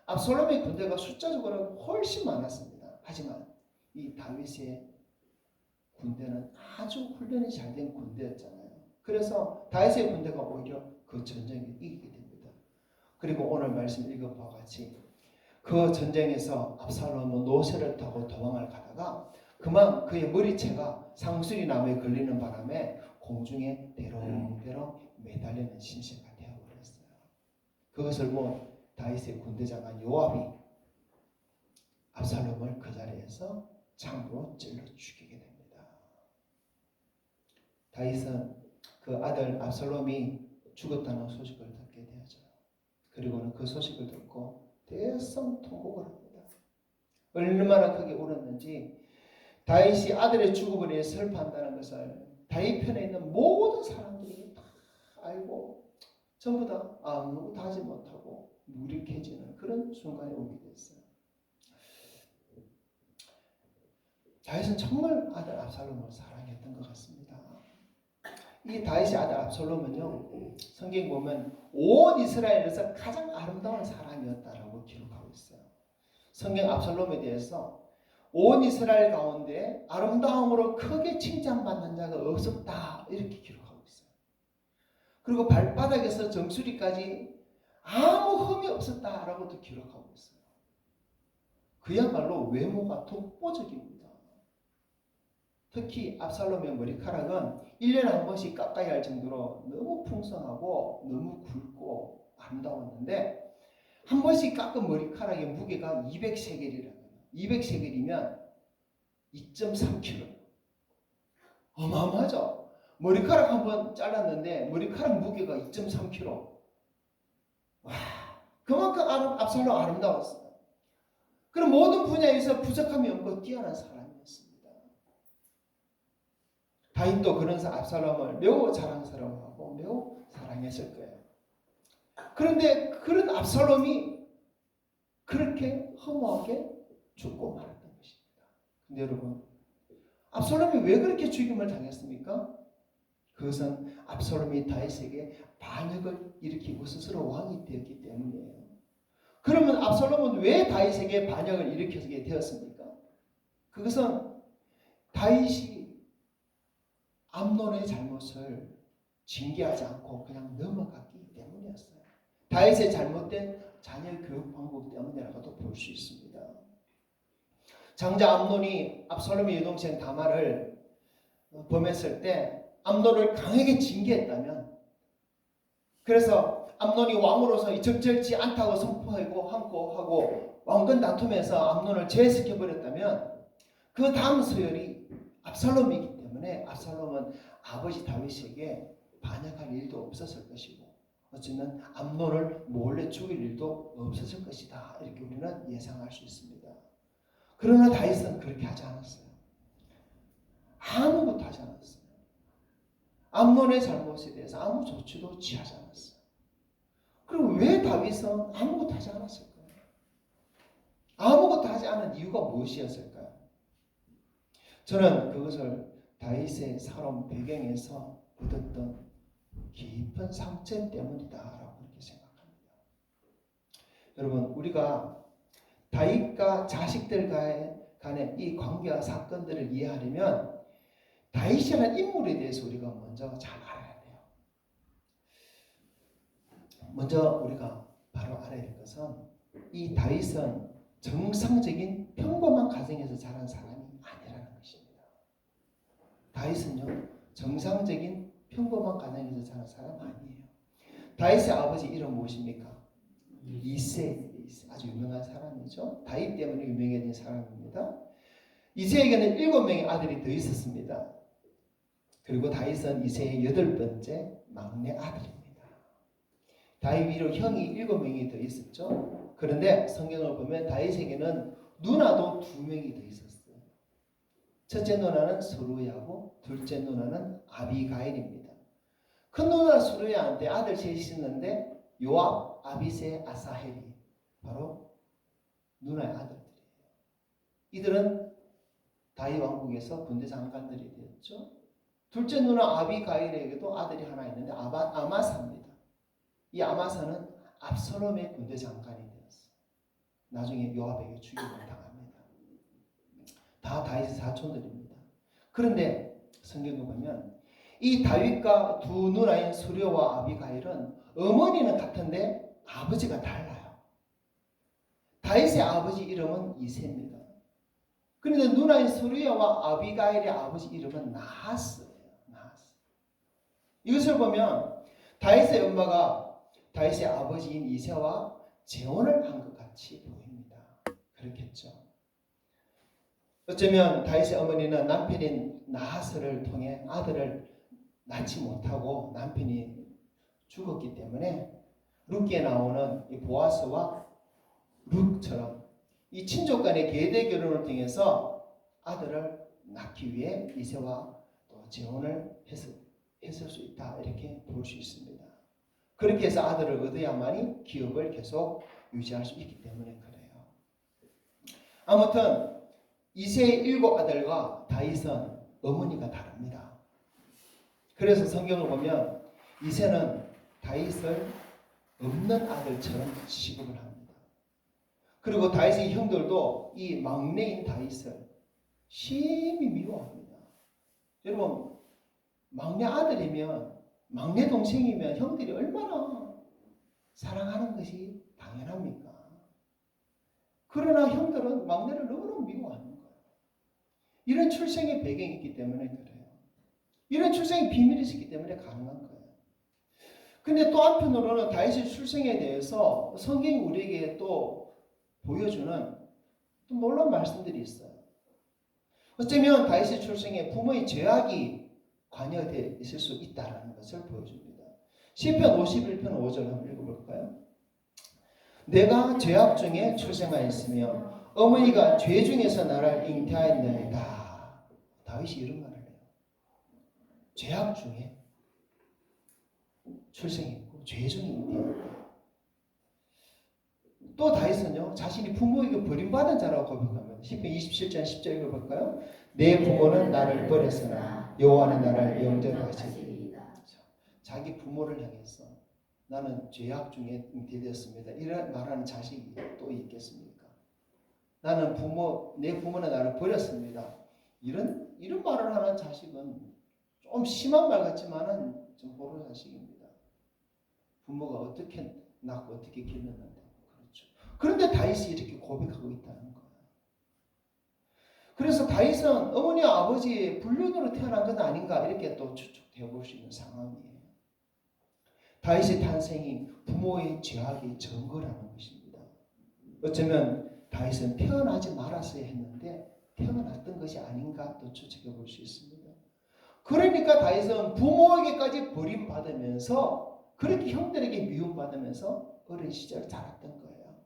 압살롬의 군대가 숫자적으로는 훨씬 많았습니다. 하지만 이 다윗의 군대는 아주 훈련이 잘 된 군대였잖아요. 그래서 다윗의 군대가 오히려 그 전쟁에 이기게 됩니다. 그리고 오늘 말씀 읽은 바와 같이 그 전쟁에서 압살롬은 노새를 타고 도망을 가다가 그만 그의 머리채가 상수리 나무에 걸리는 바람에 공중에 대롱대롱 매달리는 신세가 되어버렸어요. 그것을 본 다윗의 군대장관 요압이 압살롬을 그 자리에서 창으로 찔러 죽이게 됩니다. 다윗은 그 아들 압살롬이 죽었다는 소식을 듣게 되어져요. 그리고는 그 소식을 듣고 대성통곡을 합니다. 얼마나 크게 울었는지 다윗이 아들의 죽음을 위해 슬퍼한다는 것을 다윗 편에 있는 모든 사람들이 다 알고 전부 다 아무것도 하지 못하고 무력해지는 그런 순간이 오게 됐어요. 다윗은 정말 아들 압살롬을 사랑했던 것 같습니다. 이 다윗의 아들 압살롬은요, 성경 보면 온 이스라엘에서 가장 아름다운 사람이었다라고 기록하고 있어요. 성경 압살롬에 대해서 온 이스라엘 가운데 아름다움으로 크게 칭찬받는 자가 없었다 이렇게 기록하고 있어요. 그리고 발바닥에서 정수리까지 아무 흠이 없었다라고도 기록하고 있어요. 그야말로 외모가 독보적입니다. 특히 압살롬의 머리카락은 1년에 한 번씩 깎아야 할 정도로 너무 풍성하고 너무 굵고 아름다웠는데 한 번씩 깎은 머리카락의 무게가 200세겔이라는 거예요. 200세겔이면 2.3kg. 어마어마하죠? 머리카락 한 번 잘랐는데 머리카락 무게가 2.3kg. 와, 그만큼 압살롬 아름다웠어요. 그럼 모든 분야에서 부족함이 없고 뛰어난 사람이었습니다. 다윗도 그런 압살롬을 매우 자랑스러워하고 매우 사랑했을 거예요. 그런데 그런 압살롬이 그렇게 허무하게 죽고 말았던 것입니다. 근데 여러분, 압살롬이 왜 그렇게 죽임을 당했습니까? 그것은 압살롬이 다윗에게 반역을 일으키고 스스로 왕이 되었기 때문이에요. 그러면 압살롬은 왜 다윗에게 반역을 일으키게 되었습니까? 그것은 다윗이 암논의 잘못을 징계하지 않고 그냥 넘어갔기 때문이었어요. 다윗의 잘못된 자녀 교육 방법 때문이라고도 볼 수 있습니다. 장자 암논이 압살롬의 여동생 다말을 범했을 때 암논을 강하게 징계했다면, 그래서 암논이 왕으로서 적절치 않다고 선포하고 왕권 다툼에서 암논을 제외시켜 버렸다면, 그 다음 서열이 압살롬이기 때문에 압살롬은 아버지 다윗에게 반역할 일도 없었을 것이고, 어쩌면 암논을 몰래 죽일 일도 없었을 것이다, 이렇게 우리는 예상할 수 있습니다. 그러나 다윗은 그렇게 하지 않았어요. 아무것도 하지 않았어요. 암논의 잘못에 대해서 아무 조치도 취하지 않았어요. 그럼 왜 다윗은 아무것도 하지 않았을까요? 아무것도 하지 않은 이유가 무엇이었을까요? 저는 그것을 다윗의 살아온 배경에서 얻었던 깊은 상처 때문이다라고 그렇게 생각합니다. 여러분, 우리가 다윗과 자식들 간의 이 관계와 사건들을 이해하려면 다윗이라는 인물에 대해서 우리가 먼저 잘 알아야 돼요. 먼저 우리가 바로 알아야 될 것은, 이 다윗은 정상적인 평범한 가정에서 자란 사람이 아니라는 것입니다. 다윗은요, 정상적인 평범한 가정에서 자란 사람 아니에요. 다윗의 아버지 이름 무엇입니까? 이새, 아주 유명한 사람이죠. 다윗 때문에 유명해진 사람입니다. 이새에게는 7명의 아들이 더 있었습니다. 그리고 다윗은 이새의 8번째 막내 아들입니다. 다윗 위로 형이 7명이 더 있었죠. 그런데 성경을 보면 다윗에게는 누나도 2명이 더 있었어요. 첫째 누나는 스루야고 둘째 누나는 아비가일입니다. 큰 누나 스루야한테 아들 셋이 있는데 요압, 아비세, 아사헬이 바로 누나의 아들들이에요. 이들은 다윗 왕국에서 군대 장관들이 되었죠. 둘째 누나 아비가일에게도 아들이 하나 있는데 아마사입니다. 이 아마사는 압살롬의 군대 장관이 되었어요. 나중에 요압에게 죽임을 당합니다. 다 다윗의 사촌들입니다. 그런데 성경을 보면 이 다윗과 두 누나인 수려와 아비가일은 어머니는 같은데 아버지가 달라요. 다윗의 아버지 이름은 이새입니다. 그런데 누나인 수리아와 아비가일의 아버지 이름은 나하스예요. 나하스. 이것을 보면 다윗의 엄마가 다윗의 아버지인 이새와 재혼을 한 것 같이 보입니다. 그렇겠죠. 어쩌면 다윗의 어머니는 남편인 나하스를 통해 아들을 낳지 못하고 남편이 죽었기 때문에 룻기에 나오는 이 보아스와 룻처럼 이 친족 간의 계대 결혼을 통해서 아들을 낳기 위해 이새와 또 재혼을 했을 수 있다, 이렇게 볼 수 있습니다. 그렇게 해서 아들을 얻어야만이 기업을 계속 유지할 수 있기 때문에 그래요. 아무튼 이새의 7 아들과 다윗은 어머니가 다릅니다. 그래서 성경을 보면 이새는 다윗을 없는 아들처럼 취급을 합니다. 그리고 다윗의 형들도 이 막내인 다윗을 심히 미워합니다. 여러분, 막내 아들이면, 막내 동생이면 형들이 얼마나 사랑하는 것이 당연합니까? 그러나 형들은 막내를 너무너무 미워하는 거예요. 이런 출생의 배경이 있기 때문에 그래요. 이런 출생의 비밀이 있기 때문에 가능한 거예요. 근데 또 한편으로는 다윗의 출생에 대해서 성경이 우리에게 또 보여주는 또 놀라운 말씀들이 있어요. 어쩌면 다윗의 출생에 부모의 죄악이 관여되어 있을 수 있다는 것을 보여줍니다. 시편 51편 5절 한번 읽어볼까요? 내가 죄악 중에 출생하였으며 어머니가 죄 중에서 나를 잉태하였나이다. 다윗이 이런 말을 해요. 죄악 중에 출생했고 죄 중에 잉태했다. 또 다윗은요, 자신이 부모에게 버림받은 자라고 고백합니다. 시편 27장 10절 읽어볼까요? 내 부모는 나를 버렸으나 여호와는 나를 영접하시리이다. 자기 부모를 향해서 나는 죄악 중에 잉태되었습니다, 이런 말하는 자식이 또 있겠습니까? 나는 내 부모는 나를 버렸습니다. 이런 말을 하는 자식은 좀 심한 말 같지만은 좀 모르는 자식입니다. 부모가 어떻게 낳고 어떻게 길렀는데. 그렇죠. 그런데 다윗이 이렇게 고백하고 있다는 거예요. 그래서 다윗은 어머니와 아버지의 불륜으로 태어난 건 아닌가 이렇게 또 추측되어 볼 수 있는 상황이에요. 다윗의 탄생이 부모의 죄악의 증거라는 것입니다. 어쩌면 다윗은 태어나지 말았어야 했는데 태어났던 것이 아닌가 또 추측해 볼 수 있습니다. 그러니까 다윗은 부모에게까지 버림받으면서 그렇게 형들에게 미움받으면서 어린 시절 자랐던 거예요.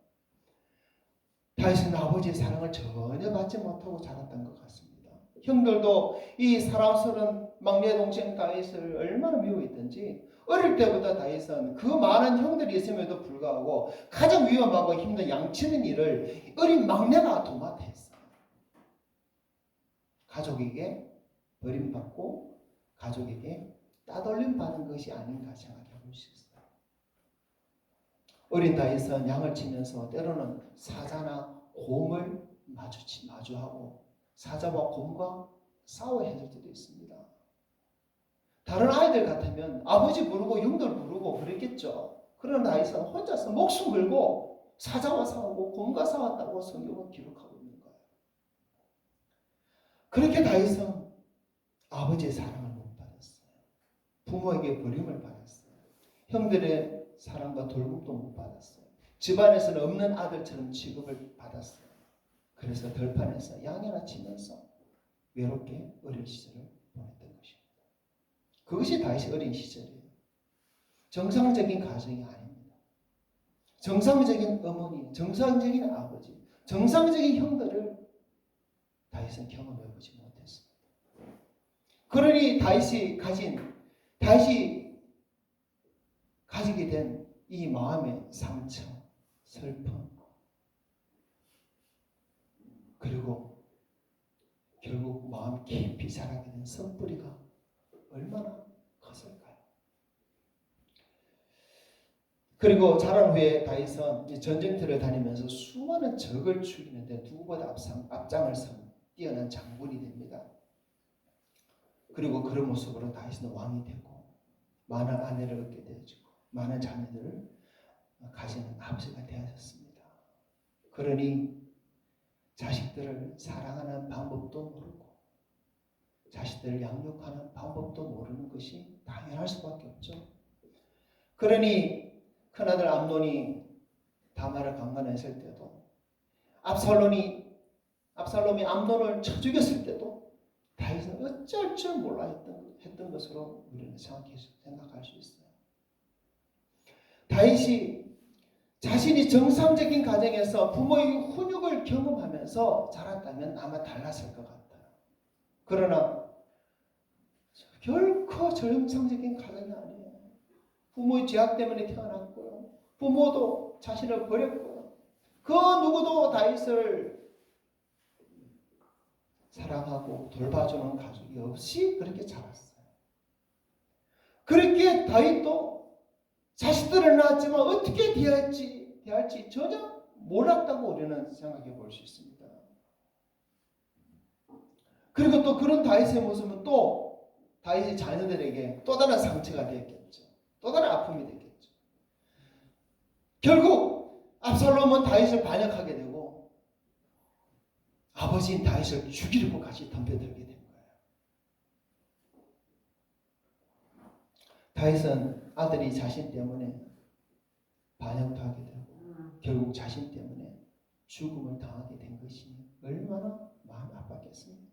다윗은 아버지의 사랑을 전혀 받지 못하고 자랐던 것 같습니다. 형들도 이 사랑스러운 막내 동생 다윗을 얼마나 미워했던지 어릴 때부터 다윗은 그 많은 형들이 있음에도 불구하고 가장 위험하고 힘든 양치는 일을 어린 막내가 도맡아 했어요. 가족에게 버림받고 가족에게 따돌림 받은 것이 아닌가 생각해 볼 수 있어요. 어린 다윗은 양을 치면서 때로는 사자나 곰을 마주하고 사자와 곰과 싸워야 했을 때도 있습니다. 다른 아이들 같으면 아버지 부르고 형들 부르고 그랬겠죠. 그러나 다윗은 혼자서 목숨 걸고 사자와 싸우고 곰과 싸웠다고 성경은 기록하고 있는 거예요. 그렇게 다윗은 아버지의 사랑을 못 받았어요. 부모에게 버림을 받았어요. 형들의 사랑과 돌봄도 못 받았어요. 집안에서는 없는 아들처럼 취급을 받았어요. 그래서 들판에서 양이나 치면서 외롭게 어린 시절을 보냈던 것입니다. 그것이 다윗의 어린 시절이에요. 정상적인 가정이 아닙니다. 정상적인 어머니, 정상적인 아버지, 정상적인 형들을 다윗은 경험해보지 못했습니다. 그러니 다윗이 가지게 된 이 마음의 상처, 슬픔, 그리고 결국 마음 깊이 자라게 된 썩뿌리가 얼마나 컸을까요? 그리고 자란 후에 다윗은 전쟁터를 다니면서 수많은 적을 죽이는데 누구보다 앞장을 선 뛰어난 장군이 됩니다. 그리고 그런 모습으로 다윗은 왕이 되고 많은 아내를 얻게 되어지고 많은 자녀들을 가지는 아버지가 되어졌습니다. 그러니 자식들을 사랑하는 방법도 모르고 자식들을 양육하는 방법도 모르는 것이 당연할 수밖에 없죠. 그러니 큰아들 암논이 다말을 강간했을 때도 압살롬이 암논을 쳐 죽였을 때도 다윗은 어쩔 줄 몰라 했던 것으로 우리는 생각할 수 있어요. 다윗이 자신이 정상적인 가정에서 부모의 훈육을 경험하면서 자랐다면 아마 달랐을 것 같아요. 그러나 결코 정상적인 가정이 아니에요. 부모의 죄악 때문에 태어났고요. 부모도 자신을 버렸고요. 그 누구도 다윗을 사랑하고 돌봐주는 가족이 없이 그렇게 자랐어요. 그렇게 다윗도 자식들을 낳았지만 어떻게 대할지 전혀 몰랐다고 우리는 생각해 볼 수 있습니다. 그리고 또 그런 다윗의 모습은 또 다윗의 자녀들에게 또 다른 상처가 되었겠죠. 또 다른 아픔이 되겠죠. 결국 압살롬은 다윗을 반역하게 되고 아버지인 다윗을 죽이려고까지 덤벼들게 된 거예요. 다윗은 아들이 자신 때문에 반역도 하게 되고 결국 자신 때문에 죽음을 당하게 된 것이 얼마나 마음 아팠겠습니까?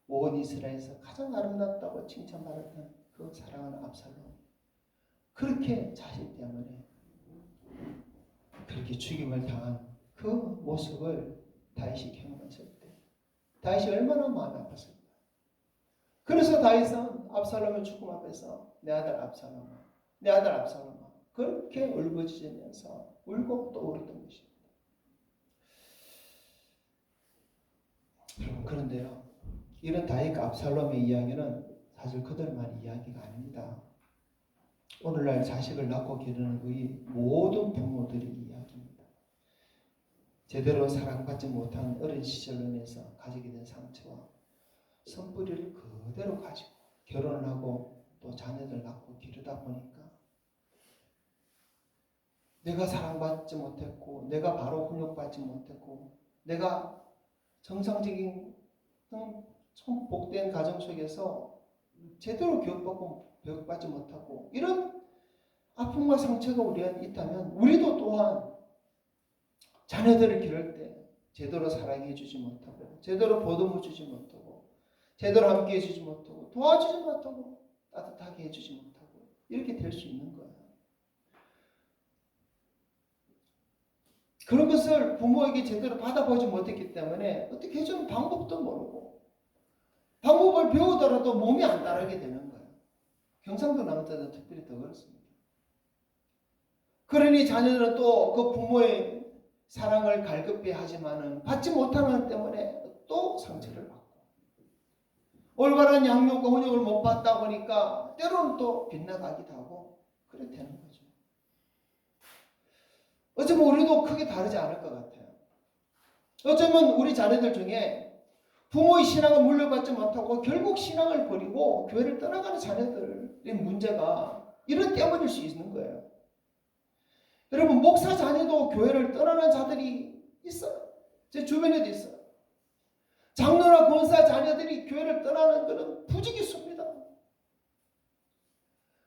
온 이스라엘에서 가장 아름답다고 칭찬받았던 그 사랑하는 압살롬, 그렇게 자신 때문에 그렇게 죽임을 당한 그 모습을 다윗이 경험했을 때 다윗이 얼마나 마음이 아팠을까? 그래서 다윗은 압살롬의 죽음 앞에서 내 아들 압살롬아 그렇게 울부짖으면서 울고 또 울었던 것입니다. 여러분, 그런데요, 이런 다윗과 압살롬의 이야기는 사실 그들만 이야기가 아닙니다. 오늘날 자식을 낳고 기르는 우리 모든 부모들의 이야기입니다. 제대로 사랑받지 못한 어린 시절로 인해서 가지게 된 상처와 선뿌리를 그대로 가지고 결혼을 하고 또 자녀들 낳고 기르다 보니까 내가 사랑받지 못했고 내가 바로 훈육받지 못했고 내가 정상적인 좀 복된 가정 속에서 제대로 교육받지 못하고 이런 아픔과 상처가 우리한테 있다면 우리도 또한 자녀들을 기를 때 제대로 사랑해 주지 못하고 제대로 보듬어 주지 못하고 제대로 함께 해주지 못하고 도와주지 못하고 따뜻하게 해주지 못하고 이렇게 될 수 있는 거예요. 그런 것을 부모에게 제대로 받아보지 못했기 때문에 어떻게 해주는 방법도 모르고 방법을 배우더라도 몸이 안 따르게 되는 거예요. 경상도 남자들은 특별히 더 그렇습니다. 그러니 자녀들은 또 그 부모의 사랑을 갈급해 하지만은 받지 못하는 때문에 또 상처를 받고 올바른 양육과 훈육을 못 받다 보니까 때로는 또 빗나가기도 하고 그래 되는 거죠. 어쩌면 우리도 크게 다르지 않을 것 같아요. 어쩌면 우리 자녀들 중에 부모의 신앙을 물려받지 못하고 결국 신앙을 버리고 교회를 떠나가는 자녀들의 문제가 이런 때문일 수 있는 거예요. 여러분 목사 자녀도 교회를 떠나는 자들이 있어요. 제 주변에도 있어요. 장로나 권사 자녀들이 교회를 떠나는 것은 부지기수입니다.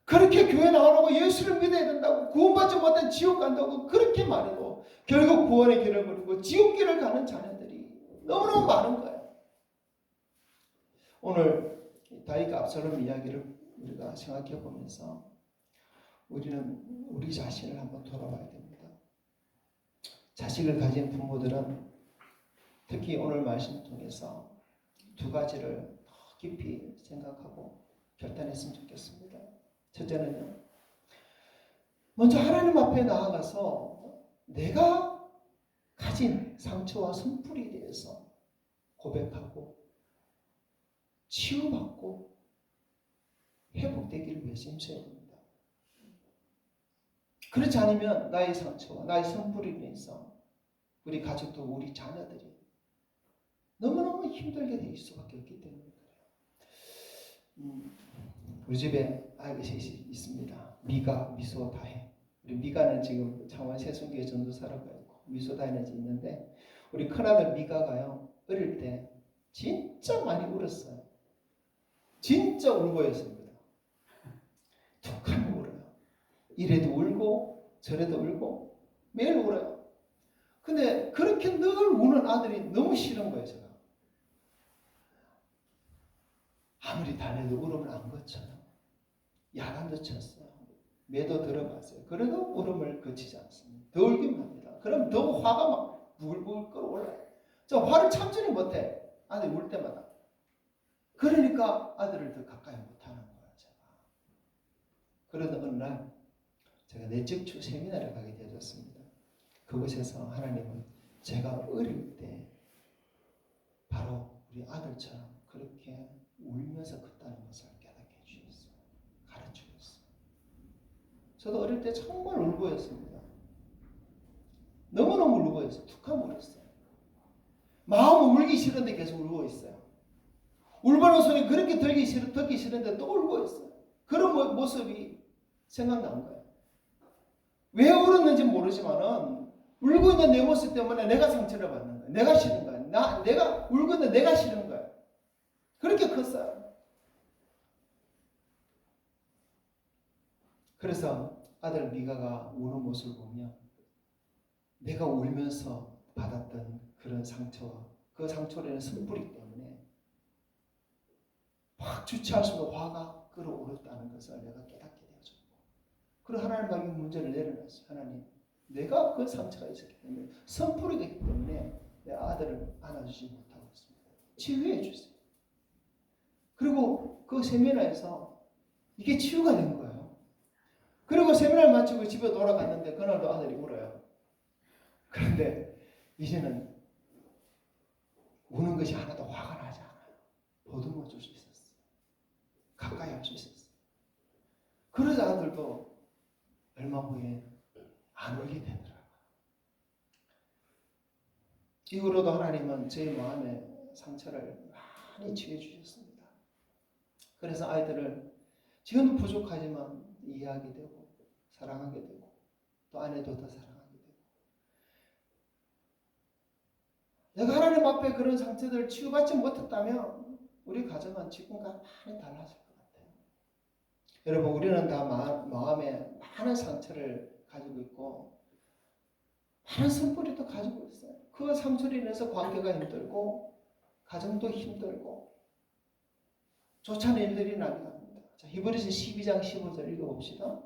그렇게 교회 나오라고 예수를 믿어야 된다고 구원받지 못한 지옥 간다고 그렇게 말해도 결국 구원의 길을 버리고 지옥 길을 가는 자녀들이 너무너무 많은 거예요. 오늘 다윗과 압살롬 이야기를 우리가 생각해 보면서 우리는 우리 자신을 한번 돌아봐야 됩니다. 자식을 가진 부모들은 특히 오늘 말씀 통해서 두 가지를 더 깊이 생각하고 결단했으면 좋겠습니다. 첫째는요, 먼저 하나님 앞에 나아가서 내가 가진 상처와 선풀에 대해서 고백하고 치유받고 회복되기를 위해서 힘써야 됩니다. 그렇지 않으면 나의 상처와 나의 선풀에 인해서 우리 가족도 우리 자녀들이 너무너무 힘들게 될 수밖에 없기 때문에 그래요. 우리 집에 아이가 셋이 있습니다. 미가, 미소, 다혜. 우리 미가는 지금 창원 세순교회 전도사로 가 있고 미소, 다혜는 있는데 우리 큰아들 미가가요 어릴 때 진짜 많이 울었어요. 진짜 울고 했습니다. 툭하면 울어요. 이래도 울고 저래도 울고 매일 울어요. 근데 그렇게 늘 우는 아들이 너무 싫은 거예요. 제가 아무리 달래도 울음을 안 거쳐요. 야단도 쳤어요. 매도 들어봤어요. 그래도 울음을 그치지 않습니다. 더 울기만 합니다. 그럼 더 화가 막 부글부글 끓어올라요. 저 화를 참지를 못해. 아들이 울 때마다. 그러니까 아들을 더 가까이 못하는 거예요. 제가. 그러던 어느 날 제가 내적추 세미나를 가게 되었습니다. 그곳에서 하나님은 제가 어릴 때 바로 우리 아들처럼 그렇게 울면서 컸다는 것을 깨닫게 해주셨어요. 가르쳐줬어요. 저도 어릴 때 정말 울고였습니다. 너무너무 울고였어요. 툭하면 울었어요. 마음은 울기 싫은데 계속 울고 있어요. 울보는 소리 그렇게 듣기 싫은데 또 울고 있어요. 그런 모습이 생각난 거예요. 왜 울었는지 모르지만은 울고 있는 내 모습 때문에 내가 상처를 받는 거예요. 내가 싫은 거예요. 내가 울고 있는 내가 싫은 거예요. 그렇게 컸어요. 그래서 아들 미가가 우는 모습을 보면 내가 울면서 받았던 그런 상처와 그 상처로는 선뿌리 때문에 확 주체할 수 없는 화가 끌어오르다는 것을 내가 깨닫게 되어졌고 그리고 하나님 앞에 문제를 내려놨어요. 하나님 내가 그 상처가 있었기 때문에 선뿌리기 때문에 내 아들을 안아주지 못하고 있습니다. 치유해 주세요. 그리고 그 세미나에서 이게 치유가 된 거예요. 그리고 세미나를 마치고 집에 돌아갔는데 그날도 아들이 울어요. 그런데 이제는 우는 것이 하나도 화가 나지 않아요. 보듬어 줄 수 있었어요. 가까이 할 수 있었어요. 그러자 아들도 얼마 후에 안 울게 되더라고요. 이후로도 하나님은 제 마음의 상처를 많이 치유해 주셨습니다. 그래서 아이들을 지금도 부족하지만 이해하게 되고 사랑하게 되고 또 아내도 더 사랑하게 되고, 내가 하나님 앞에 그런 상처들을 치유받지 못했다면 우리 가정은 지금과 많이 달라질 것 같아요. 여러분, 우리는 다 마음에 많은 상처를 가지고 있고 많은 쓴뿌리도 가지고 있어요. 그 상처로 인해서 관계가 힘들고 가정도 힘들고 좋지 않은 일들이 나게 합니다. 자, 히브리서 12장 15절 읽어봅시다.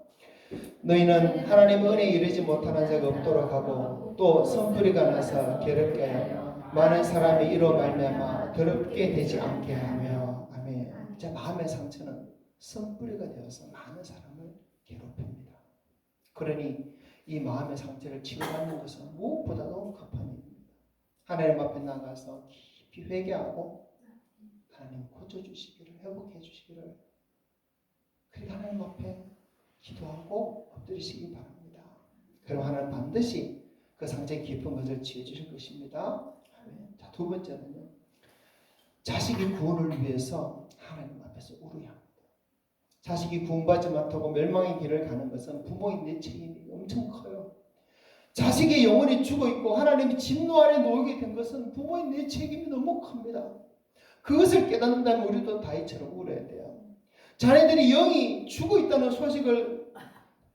너희는 하나님의 은혜에 이르지 못하는 자가 없도록 하고 또 쓴뿌리가 나서 괴롭게 하여 많은 사람이 이로 말미암아 더럽게 되지 않게 하며. 아멘. 자, 마음의 상처는 쓴뿌리가 되어서 많은 사람을 괴롭힙니다. 그러니 이 마음의 상처를 치유받는 것은 무엇보다도 급한 일입니다. 하나님 앞에 나가서 깊이 회개하고 하나님 고쳐주시기를, 회복해주시기를, 그리고 하나님 앞에 기도하고 엎드리시기 바랍니다. 그럼 하나님 반드시 그 상처의 깊은 것을 치유해주실 것입니다. 자, 두 번째는요, 자식의 구원을 위해서 하나님 앞에서 울어야 합니다. 자식이 구원받지 못하고 멸망의 길을 가는 것은 부모인 내 책임이 엄청 커요. 자식의 영혼이 죽어있고 하나님이 진노 아래 놓이게 된 것은 부모인 내 책임이 너무 큽니다. 그것을 깨닫는다면 우리도 다윗처럼 울어야 돼요. 자녀들이 영이 죽어있다는 소식을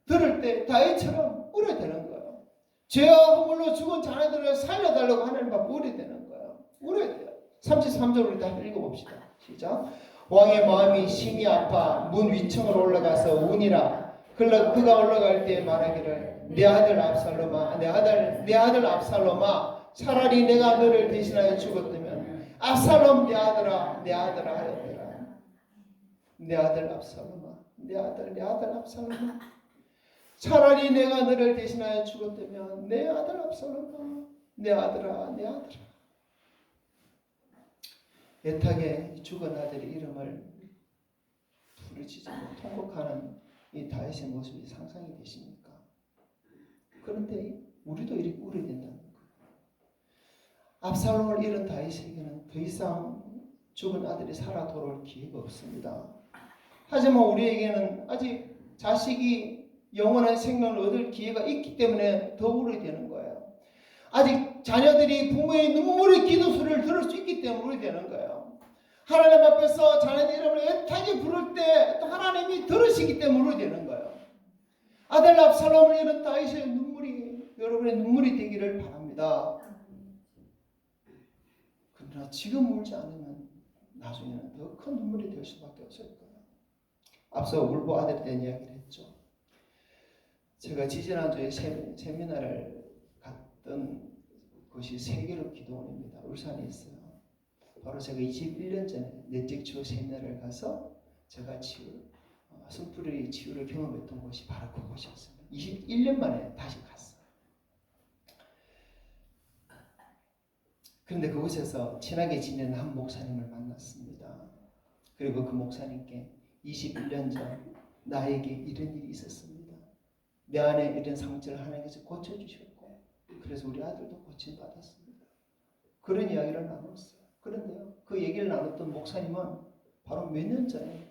들을 때 다윗처럼 울어야 되는 거예요. 죄와 허물로 죽은 자녀들을 살려달라고 하나님 앞에 울어야 되는 거예요. 울어야 돼요. 33절 우리 다 읽어봅시다. 시작. 왕의 마음이 심히 아파 문 위층으로 올라가서 우니라. 그가 올라갈 때 말하기를 내 아들 압살롬아, 내 아들 압살롬아, 차라리 내가 너를 대신하여 죽었다면 압살롬 내 아들아 하였더라. 내 아들 압살롬아, 내 아들 압살롬아, 차라리 내가 너를 대신하여 죽었다면 내 아들 압살롬아, 내 아들아. 애타게 죽은 아들의 이름을 부르짖으며 통곡하는 이 다윗의 모습이 상상이 되십니까? 그런데 우리도 이렇게 울어야 된다는 거예요. 압살롬을 잃은 다윗에게는 더 이상 죽은 아들이 살아 돌아올 기회가 없습니다. 하지만 우리에게는 아직 자식이 영원한 생명을 얻을 기회가 있기 때문에 더 울어야 되는 거예요. 아직 자녀들이 부모의 눈물의 기도 소리를 들을 수 있기 때문에 울어야 되는 거예요. 하나님 앞에서 자녀들 이름을 애타게 부를 때 또 하나님이 들으시기 때문에 울어야 되는 거예요. 아들 압살롬을 잃은 다윗의 눈물이 여러분의 눈물이 되기를 바랍니다. 그러나 지금 울지 않으면 나중에는 더 큰 눈물이 될 수밖에 없을 거예요. 앞서 울보 아들에 대한 이야기를 했죠. 제가 지지난주에 세미나를 갔던 곳이 세계로 기도원입니다. 울산에 있어요. 바로 제가 21년 전에 내적 치유 세미나를 가서 제가 숨뿌리 치유를 경험했던 곳이 바로 그곳이었습니다. 21년 만에 다시 갔어요. 그런데 그곳에서 친하게 지내는 한 목사님을 만났습니다. 그리고 그 목사님께 21년 전 나에게 이런 일이 있었습니다. 내 안에 이런 상처를 하나님께서 고쳐주셨고 그래서 우리 아들도 고침받았습니다. 그런 이야기를 나눴어요. 그런데요, 그 얘기를 나눴던 목사님은 바로 몇 년 전에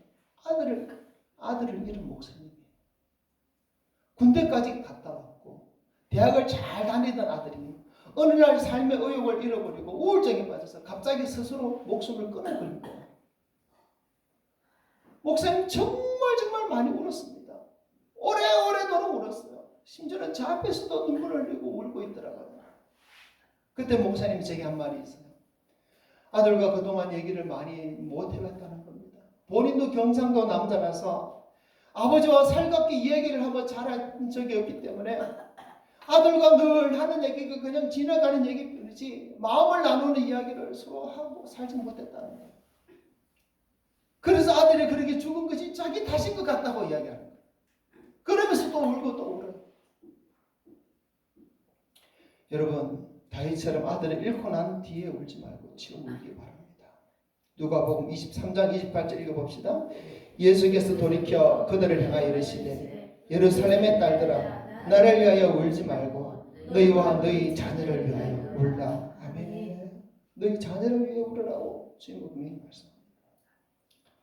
아들을 잃은 목사님이에요. 군대까지 갔다 왔고 대학을 잘 다니던 아들이 어느 날 삶의 의욕을 잃어버리고 우울증에 빠져서 갑자기 스스로 목숨을 끊어버린 거예요. 목사님 정말 많이 울었습니다. 오래도록 울었어요. 심지어는 저 앞에서도 눈물을 흘리고 울고 있더라고요. 그때 목사님이 제게 한 말이 있어요. 아들과 그동안 얘기를 많이 못 해봤다는 겁니다. 본인도 경상도 남자라서 아버지와 살갑게 이야기를 한번 잘한 적이 없기 때문에 아들과 늘 하는 얘기가 그냥 지나가는 얘기뿐이지 마음을 나누는 이야기를 서로 하고 살지 못했다는 거예요. 그래서 아들이 그렇게 죽은 것이 자기 탓인 것 같다고 이야기하는 거예요. 그러면서 또 울고 또 울어요. 여러분, 다윗처럼 아들을 잃고 난 뒤에 울지 말고 지금 울기 바랍니다. 누가복음 23장 28절 읽어봅시다. 예수께서 돌이켜 그들을 향하여 이르시되 예루살렘의 딸들아 나를 위하여 울지 말고 너희와 너희 자녀를 위하여 울라. 아멘. 너희 자녀를 위해 울으라고 주님 분명히 말씀합니다.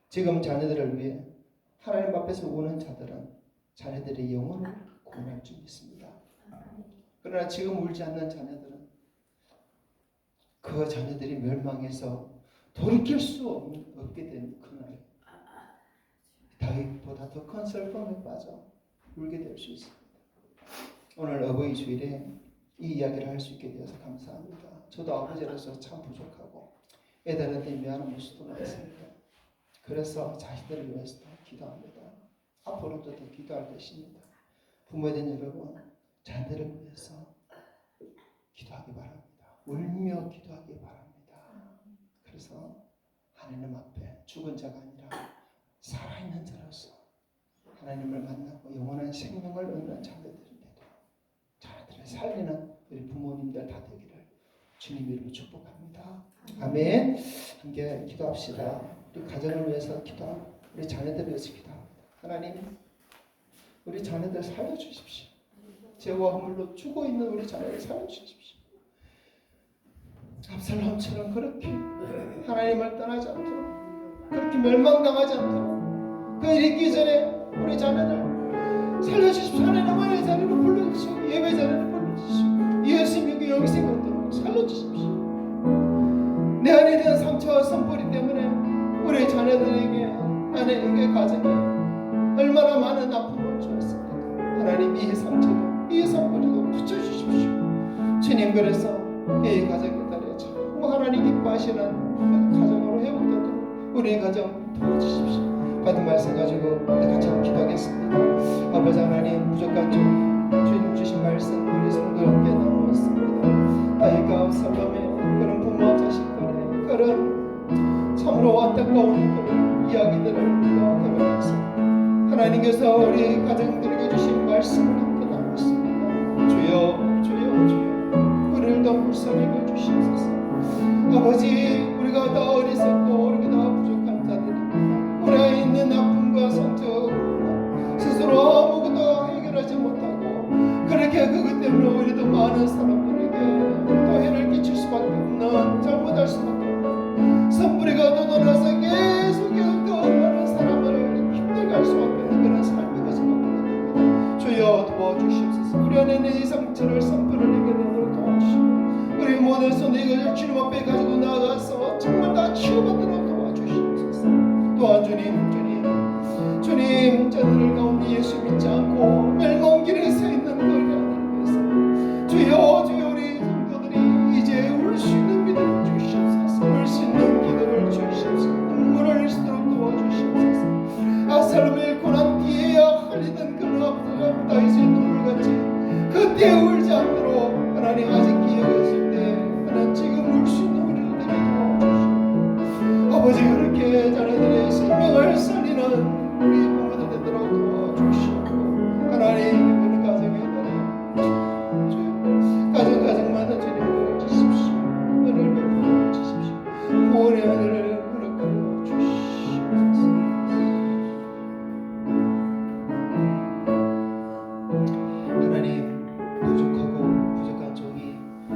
지금 자녀들을 위해 하나님 앞에서 우는 자들은 자녀들의 영혼을 구원할 줄 믿습니다. 그러나 지금 울지 않는 자녀들은 그 자녀들이 멸망해서 돌이킬 수 없게 된 그날 다윗보다 더 큰 슬픔에 빠져 울게 될 수 있습니다. 오늘 어버이 주일에 이 이야기를 할 수 있게 되어서 감사합니다. 저도 아버지로서 참 부족하고 애들한테 미안한 모습도 많습니다. 그래서 자신들을 위해서 기도합니다. 앞으로도 더 기도할 것입니다. 부모된 여러분, 자녀들을 위해서 기도하기 바랍니다. 울며 기도하기 바랍니다. 그래서 하나님 앞에 죽은 자가 아니라 살아있는 자로서 하나님을 만나고 영원한 생명을 얻는 자녀들이 되도록 자녀들을 살리는 우리 부모님들 다 되기를 주님 이름으로 축복합니다. 아멘. 함께 기도합시다. 우리 가정을 위해서 기도하고 우리 자녀들을 위해서 기도합니다. 하나님, 우리 자녀들 살려주십시오. 죄와 허물로 죽어있는 우리 자녀를 살려주십시오. 압살롬처럼 그렇게 하나님을 떠나지 않도록, 그렇게 멸망당하지 않도록, 그 일 있기 전에 우리 자녀들 살려주십시오. 하나님의 자리로 불러주시고 예배 자리로 불러주시고 예수님의 영생을 얻도록 살려주십시오. 내 안에 대한 상처와 선포리 때문에 우리 자녀들에게, 아내에게, 가정에 얼마나 많은 아픔을 주었습니까? 하나님, 이 상처도 이 선포리도 붙여주십시오. 주님, 그래서 이 가정의 딸에 참 하나님 기뻐하시는 그 가정으로 회복되도록 우리 가정 도와주십시오. 받은 말씀 가지고 우리 같이 한번 기도하겠습니다. 아버지 하나님, 부족한 주님 주신 말씀 우리 성도 함께 나누었습니다. 다윗과 압살롬의 그런 부모와 자식 간의 그런 참으로 안타까운 그런 이야기들을 들으면서 하나님께서 우리 가정들에게 주신 말씀을 함께 나누었습니다. 주여, 주여, 주여, 우리를 더 불쌍히 여겨주시옵소서. 아버지, 우리가 다 어리석고 우리가 다 부족한 자들입니다. 우리 안에 있는 아픔과 상처, 스스로 아무것도 해결하지 못하고 그렇게 그것 때문에 오히려 더 많은 사람들에게 또 해를 끼칠 수밖에 없는, 잘못할 수밖에 없는, 선불이가 돋아나서 계속 더 많은 사람을 힘들게 할 수밖에 없는 그런 삶이 것입니다. 주여, 도와주시옵소서. 우리 안에 있는 이 상처를 선불을 이겨내도록 도와주시고 우리 모든 손에 이것을 주님 앞에 가지고 나아가서 정말 다 치유받도록 도와주시옵소서. 또한 주님, 저들을 가운데 예수 믿지 않고 멸망길에 서 있는 그 자들 위해서 주여, 우리 성도들이 이제 울 수 있는 믿음을 주시옵소서. 울 수 있는 기도를 주시옵소서. 눈물을 흘리도록 도와주시옵소서. 압살롬의 고난 뒤에야 흘리던 그 앞서 다윗의 눈물같이 그때 울지 않도록 하나님 아직 기회가 있을 때 하나님 지금 울 수 있는 우리를 되게 도와주시옵소서. 아버지, 그렇게 자녀들의 생명을 살리는 우리 부모들 되도록 도와주시고 하나님, 우리 가정에 가정마다 주님 주십시오. 은혜를 베풀어 주십시오. 구원의 은혜를 그렇게 주시옵소서. 하나님, 부족한 종이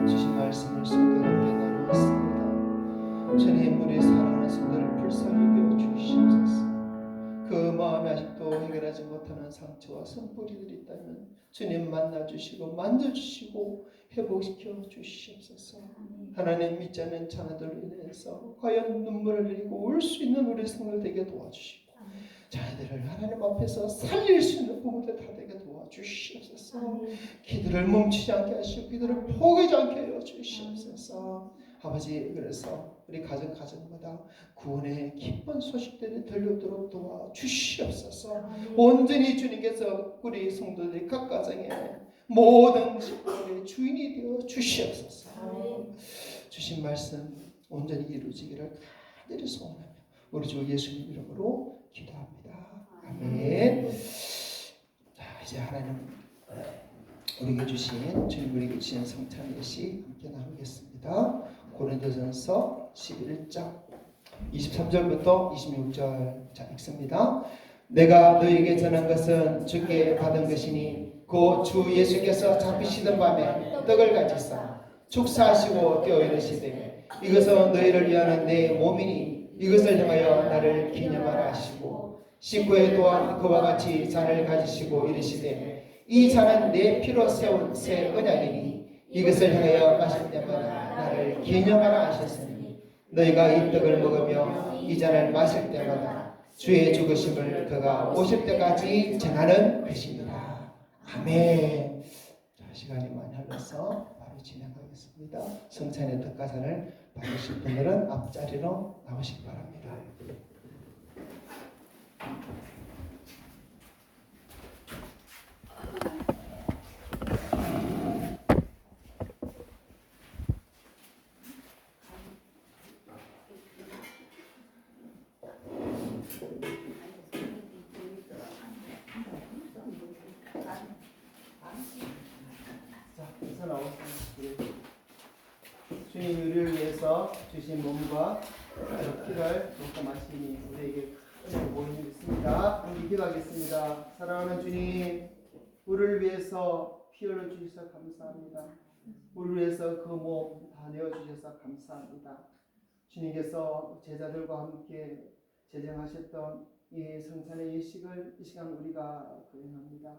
주신 말씀을 성도들에게 나누었습니다. 주님, 우리 사랑하는 성도를 불쌍히 여겨 주시옵소서. 그 마음에 아직도 해결하지 못하는 상처와 손뿌리들이 있다면 주님 만나주시고 만져주시고 회복시켜 주시옵소서. 하나님, 믿지 않는 자녀들로 인해서 과연 눈물을 흘리고 울 수 있는 우리 성도들 되게 도와주시고 자녀들을 하나님 앞에서 살릴 수 있는 부모들 다 되게 도와주시옵소서. 기도를 멈추지 않게 하시고 기도를 포기하지 않게 하여 주시옵소서. 아버지, 그래서 우리 가정마다 구원의 기쁜 소식들이 들려도록 도와주시옵소서. 온전히 주님께서 우리 성도들이 각 가정의 모든 식구의 주인이 되어 주시옵소서. 주신 말씀 온전히 이루어지기를 간절히 소원하며 우리 주 예수님 이름으로 기도합니다. 아멘. 자, 이제 하나님 우리에게 주신, 주님 우리에게 주신 성찬 예식 함께 나누겠습니다. 고린도전서 11장 23절부터 26절 자 읽습니다. 내가 너에게 전한 것은 주께 받은 것이니 곧 주 예수께서 잡히시던 밤에 떡을 가지사 축사하시고 떼어 이르시되 이것은 너희를 위하는 내 몸이니 이것을 향하여 나를 기념하라 하시고 식후에 또한 그와 같이 잔을 가지시고 이르시되 이 잔은 내 피로 세운 새 언약이니 이것을 향하여 마실 때마다 나를 기념하라 하셨으니 너희가 이 떡을 먹으며 이 잔을 마실 때마다 주의 죽으심을 그가 오실 때까지 전하는 것입니다. 아멘. 자, 시간이 많이 흘러서 바로 진행하겠습니다. 성찬의 떡가산을 받으실 분들은 앞자리로 나오시기 바랍니다. 자, 인사 나오겠습니다. 주님 우리를 위해서 주신 몸과 피를 먹고 마시니 우리에게 큰 모임이 있습니다. 함께 기도하겠습니다. 사랑하는 주님, 우리를 위해서 피 흘려 주셔서 감사합니다. 우리를 위해서 그 몸 다 내어 주셔서 감사합니다. 주님께서 제자들과 함께 제정하셨던 이 성찬의 예식을 이 시간 우리가 거행합니다.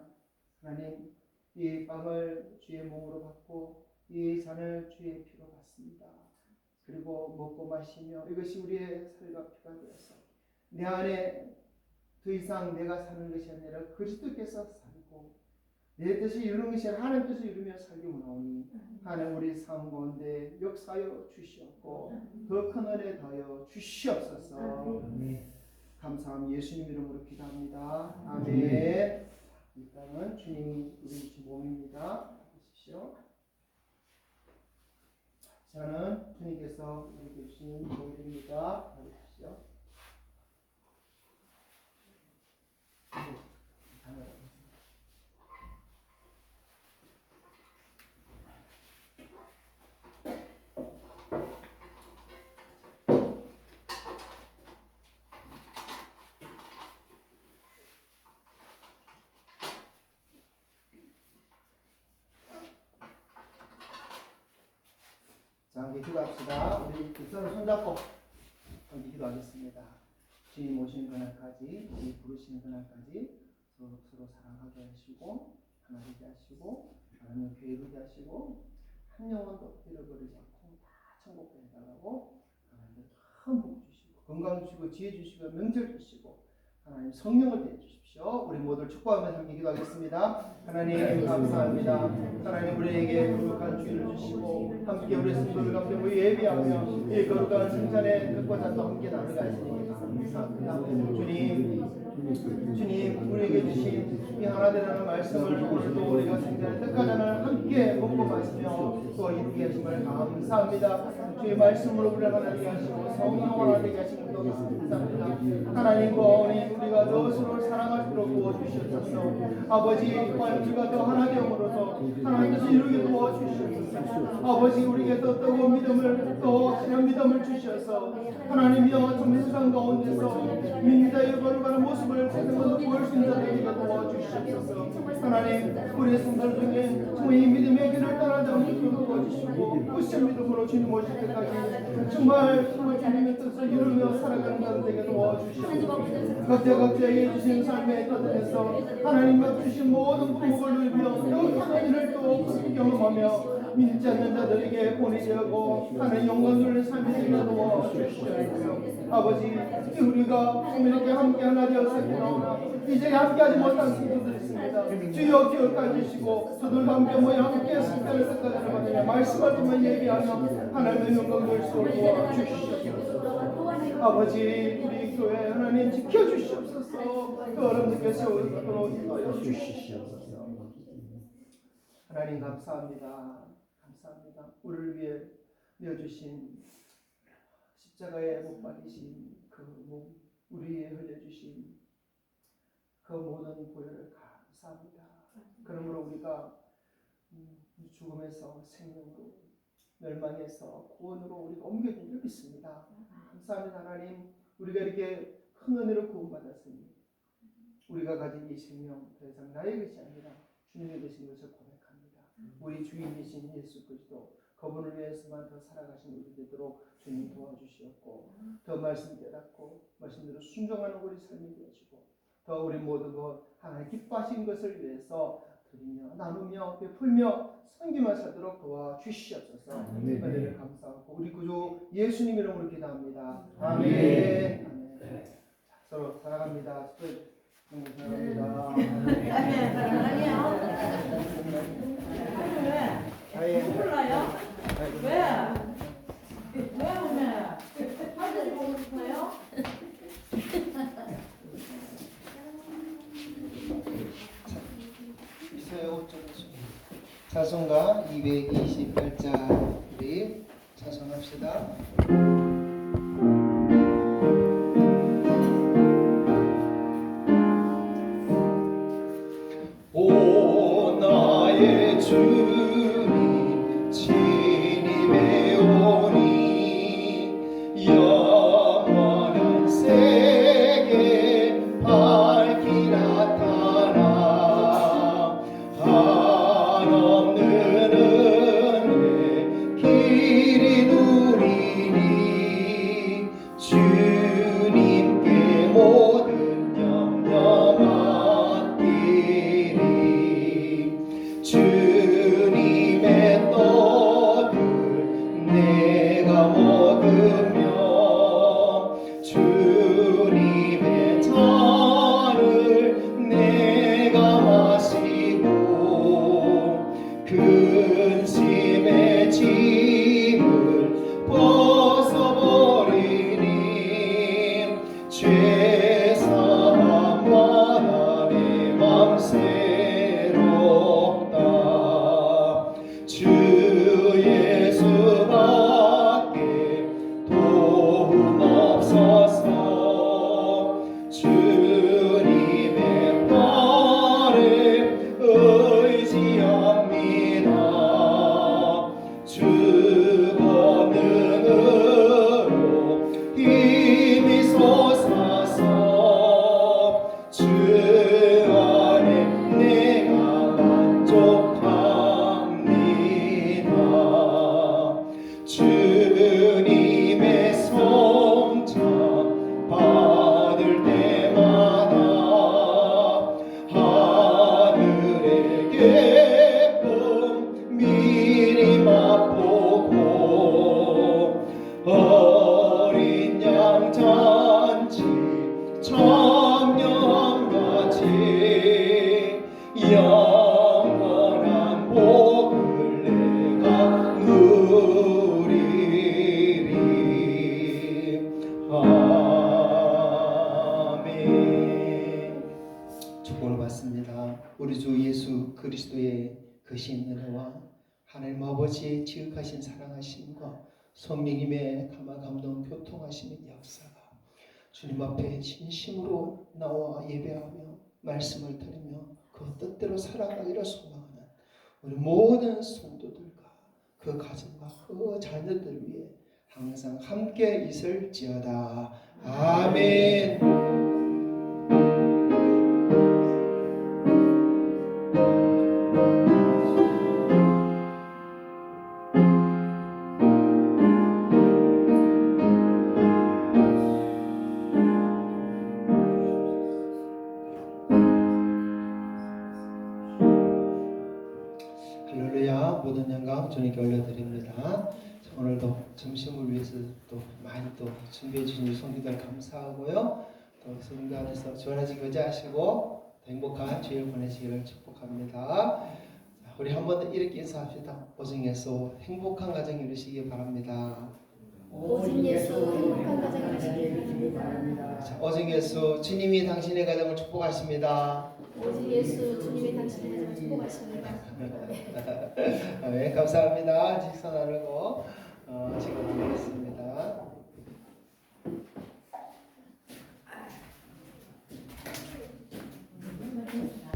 하나님, 이 빵을 주의 몸으로 받고 이 잔을 주의 피로 받습니다. 그리고 먹고 마시며 이것이 우리의 살과 피가 되어서 내 안에 더 이상 내가 사는 것이 아니라 그리스도께서 살고 내 뜻이 이루는 것이 아니라 하나님 뜻을 이루며 살기 원하오니 하나님 우리 삶 가운데 역사하여 주시옵고 더 큰 은혜 더하여 주시옵소서. 감사함 예수님 이름으로 기도합니다. 아멘. 이 땅은 주님이 우리 주신 몸입니다. 보십시오. 저는 주님께서 우리에게 주신 몸입니다. 보십시오. 자, 함께 기도합시다. 우리 두 손을 손잡고 함께 기도하겠습니다. 주님 오시는 그날까지, 주님 부르시는 그날까지 서로 사랑하게 하시고 하나 되게 하시고 하나님을 괴롭게 하시고 한 영혼도 잃어버리지 않고 다 천국에 해달라고 하나님 큰 복 주시고 건강 주시고 지혜 주시고 명절 주시고 하나님 성령을 내주십시오. 우리 모두 축복하면서 함께 기도하겠습니다. 하나님 감사합니다. 하나님 우리에게 거룩한 주일을 주시고 함께 우리 성도들 함께 우리 예배하며 이 거룩한 성찬의 뜻과 잔도 함께 나누가시니 감사합니다. 주님 우리에게 주신 이 하나 되라는 말씀을 오늘도 우리가 성찬의 뜻과 잔을 함께 먹고 마시며 또 이루게 하심을 감사합니다. 주의 말씀으로 우리를 하나되게 하시고 성령 하나되게 하시는 것 감사합니다. 하나님과 우리가 더 서로 사랑할 수 있도록 도와주시옵소서. 아버지 우리가 더 하나 되므로서 하나님께서 이루게 도와주시옵소서. 아버지 우리에게 더 뜨거운 믿음을 더 진한 믿음을 주셔서 하나님이여 좀 세상 가운데서 민자의 거룩한 모습을 세상에서 보일 수 있는 자들에게 도와주시옵소서. 하나님 우리의 성도 중에 정말 이 믿음의 길을 따라가지 않도록 도와주시고 굳은 믿음으로 주님 오실 때까지 정말 주님의 뜻을 이루며 살아가는 자들에게 도와주시옵소서. 각자에게 주신 삶의 터전에서 하나님과 주신 모든 복을 누리며 여기서 이를 또 경험하며 믿지 않는 자들에게 본이 되고 하나님 영광 누리는 삶이 되게 도와주시옵소서. 아버지 우리가 이렇게 함께 하나 되었으나 이제 함께하지 못한 성도들이 있습니다. 주여 기억해 주시고 저들과 함께 모여 함께 성찬의 뜻까지 받으며 말씀을 통해 예배하며 하나님의 영광 누릴 수 있도록 도와주시옵소서. 아버지 우리 교회 하나님 지켜주시옵소서. 그 어른들께 세워주도록 인도하여 주시옵소서. 하나님 감사합니다. 감사합니다. 우리를 위해 내어주신 십자가에 못 박이신 그 몸, 우리에 흘려주신 그 모든 보혈을 감사합니다. 그러므로 우리가 죽음에서 생명으로 멸망에서 구원으로 우리가 옮겨진 줄 믿습니다. 감사합니다. 하나님 우리가 이렇게 큰 은혜로 구원받았으니 우리가 가진 이 생명 더 이상 나의 것이 아니라 주님의 것인 것을 고백합니다. 우리 주인이신 예수 그리스도 그분을 위해서만 더 살아가신 우리 되도록 주님 도와주시옵고 더 말씀 깨닫고 말씀대로 순종하는 우리 삶이 되어지고 더 우리 모두 하나님 기뻐하신 것을 위해서 드리며 나누며 베풀며 섬기며 살도록 도와주시옵소서. 은혜를 감사하고 우리 구주 예수님 이름으로 기도합니다. 아멘. 아멘. 자, 서로 사랑합니다. 사랑합니다.
왜? 몰라요? 왜? 왜 오늘? 반드시 보고 싶어요?
찬송가 228자리 찬송합시다. 오 나의 주님 진임에 오니 영원한 세계 밝히 나타나 한없는 은혜 길이 누리니 주님께 모든 영영 주님의 떡을 내가 먹으며 주님의 잔을 내가 마시고 근심의 짐을 벗어버리니 죄사함 받아내 맘새 주 예수밖에 도움 없어서 주님의 팔에 의지합니다. 주 권능으로 힘이 솟아서 주 안에 내가 만족합니다. 주님의 성찬 받을 때마다 하늘의 기쁨 미리 맛보고 어린 양 잔치 청년같이 영원한 복을 내가 누리리. 아멘. 축복을 받습니다. 우리 주 예수 그리스도의 크신 은혜와 하나님 아버지의 지극하신 사랑하심과 성령님의 감화 감동 교통하시는 역사가 주님 앞에 진심으로 나와 예배하며 말씀을 드리며 그 뜻대로 살아가기를 소망하는 우리 모든 성도들과 그 가정과 그 자녀들 위해 항상 함께 있을지어다. 아멘. 할렐루야. 모든 영광 주님께 올려드립니다. 오늘도 점심을 위해서 또 많이 또 준비해 주신 성도들 감사하고요. 또 성도 안에서 주안에서 교제하시고 행복한 주일 보내시기를 축복합니다. 우리 한번 이렇게 인사합시다. 오직 예수 행복한 가정 이루시기 바랍니다.
오직 예수 행복한 가정 이루시기 바랍니다.
오직 예수 주님이 당신의 가정을 축복하십니다.
오직 예수 주님이 당신의 가정을 축복하십니다.
네, 감사합니다. 직선 나누고 지금 하겠습니다.